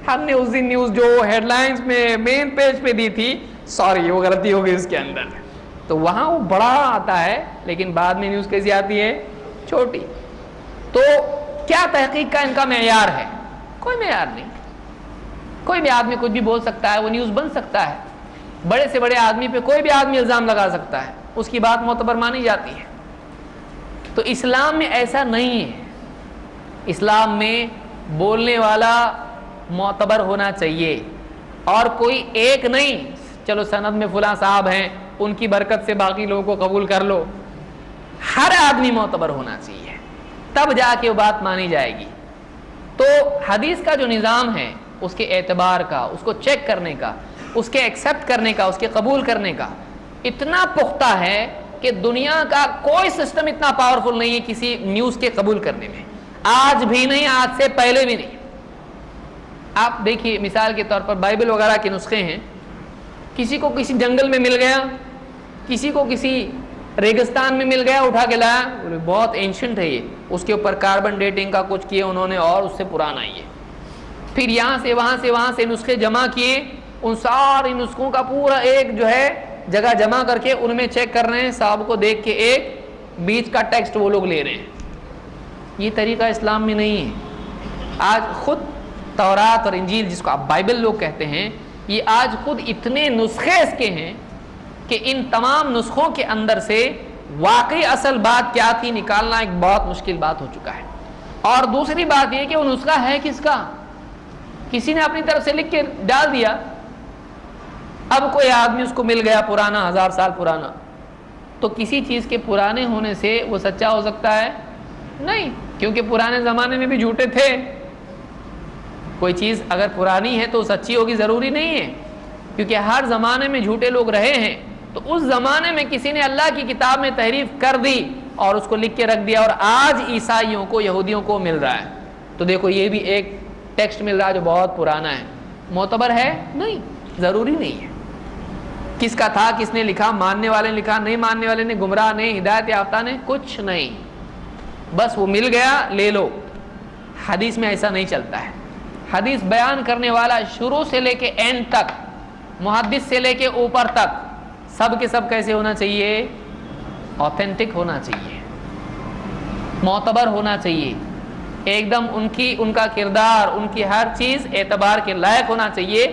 ہم نے اس دن نیوز جو ہیڈ لائنز میں مین پیج پہ دی تھی, سوری وہ غلطی ہو گئی اس کے اندر. تو وہاں وہ بڑا آتا ہے, لیکن بعد میں نیوز کیسی آتی ہے؟ چھوٹی. تو کیا تحقیق کا ان کا معیار ہے؟ کوئی معیار نہیں. کوئی بھی آدمی کچھ بھی بول سکتا ہے, وہ نیوز بن سکتا ہے. بڑے سے بڑے آدمی پہ کوئی بھی آدمی الزام لگا سکتا ہے, اس کی بات معتبر مانی جاتی ہے. تو اسلام میں ایسا نہیں ہے. اسلام میں بولنے والا معتبر ہونا چاہیے, اور کوئی ایک نہیں, چلو سند میں فلاں صاحب ہیں ان کی برکت سے باقی لوگوں کو قبول کر لو. ہر آدمی معتبر ہونا چاہیے, تب جا کے وہ بات مانی جائے گی. تو حدیث کا جو نظام ہے اس کے اعتبار کا, اس کو چیک کرنے کا, اس کے ایکسیپٹ کرنے کا, اس کے قبول کرنے کا اتنا پختہ ہے کہ دنیا کا کوئی سسٹم اتنا پاورفل نہیں ہے کسی نیوز کے قبول کرنے میں. آج بھی نہیں, آج سے پہلے بھی نہیں. آپ دیکھیے مثال کے طور پر بائبل وغیرہ کے نسخے ہیں, کسی کو کسی جنگل میں مل گیا, کسی کو کسی ریگستان میں مل گیا, اٹھا کے لایا, بہت اینشنٹ ہے یہ, اس کے اوپر کاربن ڈیٹنگ کا کچھ کیے انہوں نے اور اس سے پرانا یہ. پھر یہاں سے وہاں سے نسخے جمع کیے, ان سارے نسخوں کا پورا ایک جو ہے جگہ جمع کر کے ان میں چیک کر رہے ہیں, صاحب کو دیکھ کے ایک بیچ کا ٹیکسٹ وہ لوگ لے رہے ہیں. یہ طریقہ اسلام میں نہیں ہے. آج خود تورات اور انجیل جس کو آپ بائبل لوگ کہتے ہیں, یہ آج خود اتنے نسخے اس کے ہیں کہ ان تمام نسخوں کے اندر سے واقعی اصل بات کیا تھی نکالنا ایک بہت مشکل بات ہو چکا ہے. اور دوسری بات یہ کہ وہ نسخہ ہے کس کا, کسی نے اپنی طرف سے لکھ کے ڈال دیا. اب کوئی آدمی اس کو مل گیا پرانا, 1000 سال پرانا, تو کسی چیز کے پرانے ہونے سے وہ سچا ہو سکتا ہے؟ نہیں, کیونکہ پرانے زمانے میں بھی جھوٹے تھے. کوئی چیز اگر پرانی ہے تو سچی ہوگی ضروری نہیں ہے, کیونکہ ہر زمانے میں جھوٹے لوگ رہے ہیں. تو اس زمانے میں کسی نے اللہ کی کتاب میں تحریف کر دی اور اس کو لکھ کے رکھ دیا, اور آج عیسائیوں کو, یہودیوں کو مل رہا ہے. تو دیکھو یہ بھی ایک ٹیکسٹ مل رہا ہے جو بہت پرانا ہے, معتبر ہے؟ نہیں, ضروری نہیں ہے. کس کا تھا, کس نے لکھا, ماننے والے نے لکھا, نہیں ماننے والے نے, گمراہ نے, ہدایت یافتہ نے, کچھ نہیں, بس وہ مل گیا لے لو. حدیث میں ایسا نہیں چلتا ہے. حدیث بیان کرنے والا شروع سے لے کے اینڈ تک, محدث سے لے کے اوپر تک, سب کے سب کیسے ہونا چاہیے؟ آتھینٹک ہونا چاہیے, معتبر ہونا چاہیے, ایک دم ان کا کردار, ان کی ہر چیز اعتبار کے لائق ہونا چاہیے,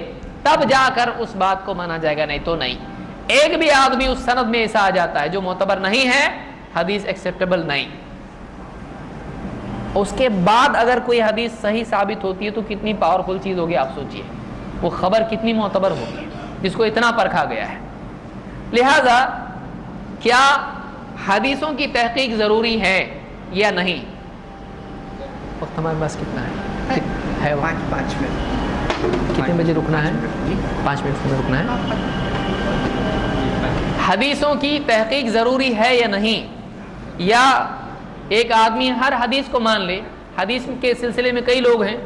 تب جا کر اس بات کو مانا جائے گا, نہیں تو نہیں. ایک بھی آدمی اس سند میں ایسا آ جاتا ہے جو معتبر نہیں ہے, حدیث ایکسیپٹیبل نہیں. اس کے بعد اگر کوئی حدیث صحیح ثابت ہوتی ہے تو کتنی پاورفل چیز ہوگی, آپ سوچئے وہ خبر کتنی معتبر ہوگی جس کو اتنا پرکھا گیا ہے. لہذا کیا حدیثوں کی تحقیق ضروری ہے یا نہیں؟ وقت ہمارے پاس کتنا ہے؟ پانچ منٹ. کتنے بجے رکنا ہے؟ 5 منٹ میں رکنا ہے. حدیثوں کی تحقیق ضروری ہے یا نہیں؟ یا ایک آدمی ہر حدیث کو مان لے؟ حدیث کے سلسلے میں کئی لوگ ہیں.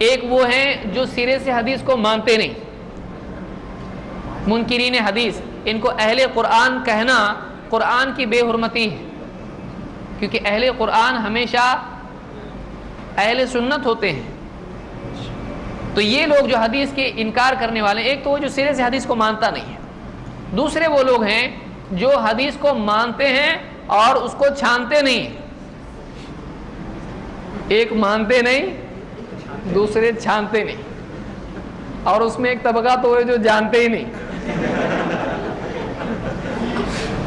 ایک وہ ہیں جو سرے سے حدیث کو مانتے نہیں، منکرین حدیث. ان کو اہل قرآن کہنا قرآن کی بے حرمتی ہے، کیونکہ اہل قرآن ہمیشہ اہل سنت ہوتے ہیں. تو یہ لوگ جو حدیث کے انکار کرنے والے ہیں، ایک تو وہ جو سرے سے حدیث کو مانتا نہیں ہے، دوسرے وہ لوگ ہیں جو حدیث کو مانتے ہیں اور اس کو چھانتے نہیں. ایک مانتے نہیں، دوسرے چھانتے نہیں، اور اس میں ایک طبقہ تو ہے جو جانتے ہی نہیں.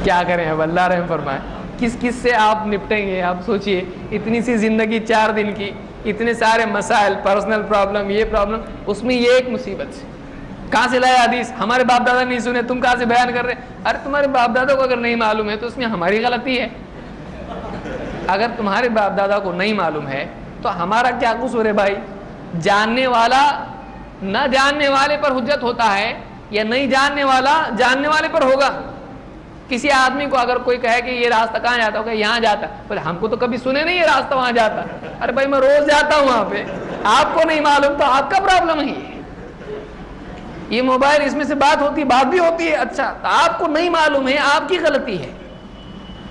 کیا کریں اب، اللہ رحم فرمائے. کس سے آپ نپٹیں گے؟ آپ سوچئے، اتنی سی زندگی 4 دن کی، اتنے سارے مسائل، پرسنل پرابلم، یہ پرابلم، اس میں یہ ایک مصیبت سے. کہاں سے لائے حدیث؟ ہمارے باپ دادا نہیں سنے، تم کہاں سے بیان کر رہے؟ ارے تمہارے باپ دادا کو اگر نہیں معلوم ہے تو اس میں ہماری غلطی ہے. اگر تمہارے باپ دادا کو نہیں معلوم ہے تو ہمارا کیا قصور ہے بھائی؟ جاننے والا نہ جاننے والے پر حجت ہوتا ہے، یا نہیں جاننے والا جاننے والے پر ہوگا. کسی آدمی کو اگر کوئی کہے کہ یہ راستہ کہاں جاتا ہوگا، یہاں جاتا، پر ہم کو تو کبھی سنے نہیں یہ راستہ وہاں جاتا. ارے بھائی میں روز جاتا ہوں وہاں پہ، آپ کو نہیں معلوم تو آپ کا پرابلم ہی ہے. یہ موبائل، اس میں سے بات ہوتی، بات بھی ہوتی ہے. اچھا آپ کو نہیں معلوم ہے، آپ کی غلطی ہے،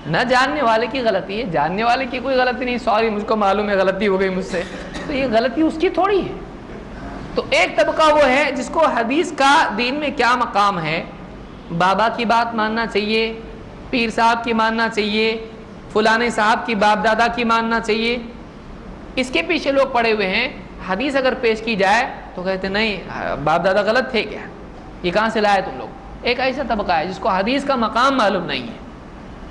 نہ جاننے والے کی غلطی ہے. جاننے والے کی کوئی غلطی نہیں، سوری مجھ کو معلوم ہے غلطی ہو گئی مجھ سے، تو یہ غلطی اس کی تھوڑی ہے. تو ایک طبقہ وہ ہے جس کو حدیث کا دین میں کیا مقام ہے، بابا کی بات ماننا چاہیے، پیر صاحب کی ماننا چاہیے، فلانے صاحب کی باپ دادا کی ماننا چاہیے. اس کے پیچھے لوگ پڑے ہوئے ہیں. حدیث اگر پیش کی جائے تو کہتے نہیں باپ دادا غلط تھے کیا، یہ کہاں سے لائے تم لوگ. ایک ایسا طبقہ ہے جس کو حدیث کا مقام معلوم نہیں ہے،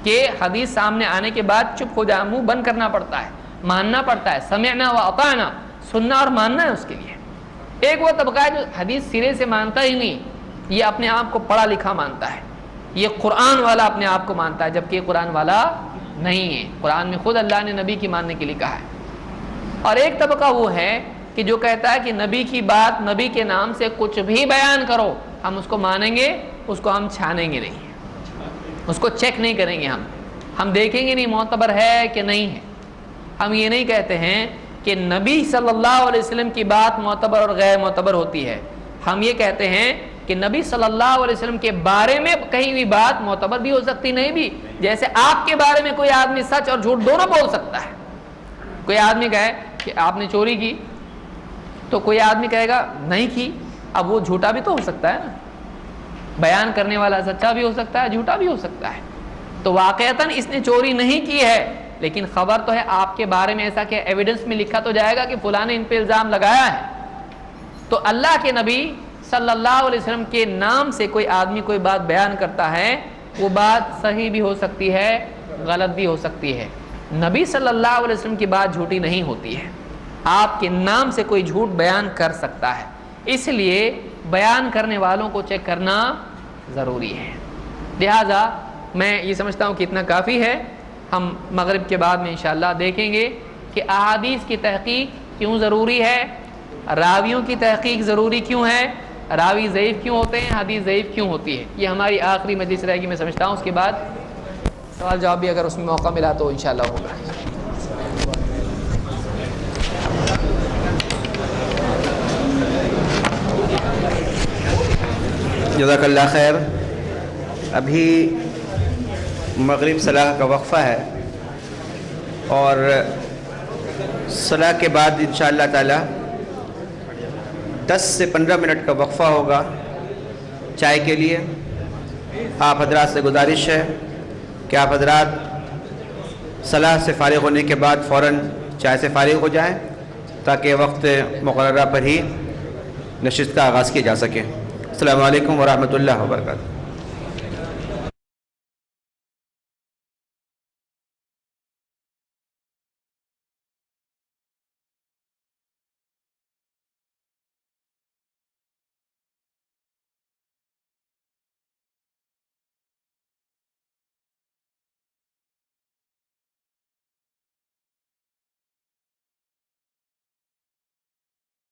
کہ حدیث سامنے آنے کے بعد چپ ہو جائے، منہ بند کرنا پڑتا ہے، ماننا پڑتا ہے. سمعنا و اطعنا، سننا اور ماننا ہے اس کے لیے. ایک وہ طبقہ ہے جو حدیث سرے سے مانتا ہی نہیں، یہ اپنے آپ کو پڑھا لکھا مانتا ہے، یہ قرآن والا اپنے آپ کو مانتا ہے، جبکہ قرآن والا نہیں ہے. قرآن میں خود اللہ نے نبی کی ماننے کے لیے کہا ہے. اور ایک طبقہ وہ ہے کہ جو کہتا ہے کہ نبی کی بات، نبی کے نام سے کچھ بھی بیان کرو ہم اس کو مانیں گے، اس کو ہم چھانیں گے نہیں، اس کو چیک نہیں کریں گے. ہم دیکھیں گے نہیں معتبر ہے کہ نہیں ہے. ہم یہ نہیں کہتے ہیں کہ نبی صلی اللہ علیہ وسلم کی بات معتبر اور غیر معتبر ہوتی ہے. ہم یہ کہتے ہیں کہ نبی صلی اللہ علیہ وسلم کے بارے میں کہیں بھی بات معتبر بھی ہو سکتی، نہیں بھی. جیسے آپ کے بارے میں کوئی آدمی سچ اور جھوٹ دونوں بول سکتا ہے. کوئی آدمی کہے کہ آپ نے چوری کی تو کوئی آدمی کہے گا نہیں کی. اب وہ جھوٹا بھی تو ہو سکتا ہے نا، بیان کرنے والا سچا بھی ہو سکتا ہے، جھوٹا بھی ہو سکتا ہے. تو واقعتاً اس نے چوری نہیں کی ہے، لیکن خبر تو ہے آپ کے بارے میں ایسا کہ ایویڈنس میں لکھا تو جائے گا کہ فلاں نے ان پہ الزام لگایا ہے. تو اللہ کے نبی صلی اللہ علیہ وسلم کے نام سے کوئی آدمی کوئی بات بیان کرتا ہے، وہ بات صحیح بھی ہو سکتی ہے، غلط بھی ہو سکتی ہے. نبی صلی اللہ علیہ وسلم کی بات جھوٹی نہیں ہوتی ہے. آپ کے نام سے کوئی جھوٹ بیان کر سکتا ہے، اس لیے بیان کرنے والوں کو چیک کرنا ضروری ہے. لہذا میں یہ سمجھتا ہوں کہ اتنا کافی ہے. ہم مغرب کے بعد میں انشاءاللہ دیکھیں گے کہ احادیث کی تحقیق کیوں ضروری ہے، راویوں کی تحقیق ضروری کیوں ہے، راوی ضعیف کیوں ہوتے ہیں، حدیث ضعیف کیوں ہوتی ہے. یہ ہماری آخری مجلس رہے گی میں سمجھتا ہوں. اس کے بعد سوال جواب بھی اگر اس میں موقع ملا تو انشاءاللہ ہوگا. جزاک اللہ خیر. ابھی مغرب صلاح کا وقفہ ہے اور صلاح کے بعد انشاءاللہ تعالی 10 سے 15 منٹ کا وقفہ ہوگا چائے کے لیے. آپ حضرات سے گزارش ہے کہ آپ حضرات صلاح سے فارغ ہونے کے بعد فوراً چائے سے فارغ ہو جائیں تاکہ وقت مقررہ پر ہی نشست کا آغاز کیا جا سکے. السلام علیکم ورحمۃ اللہ وبرکاتہ.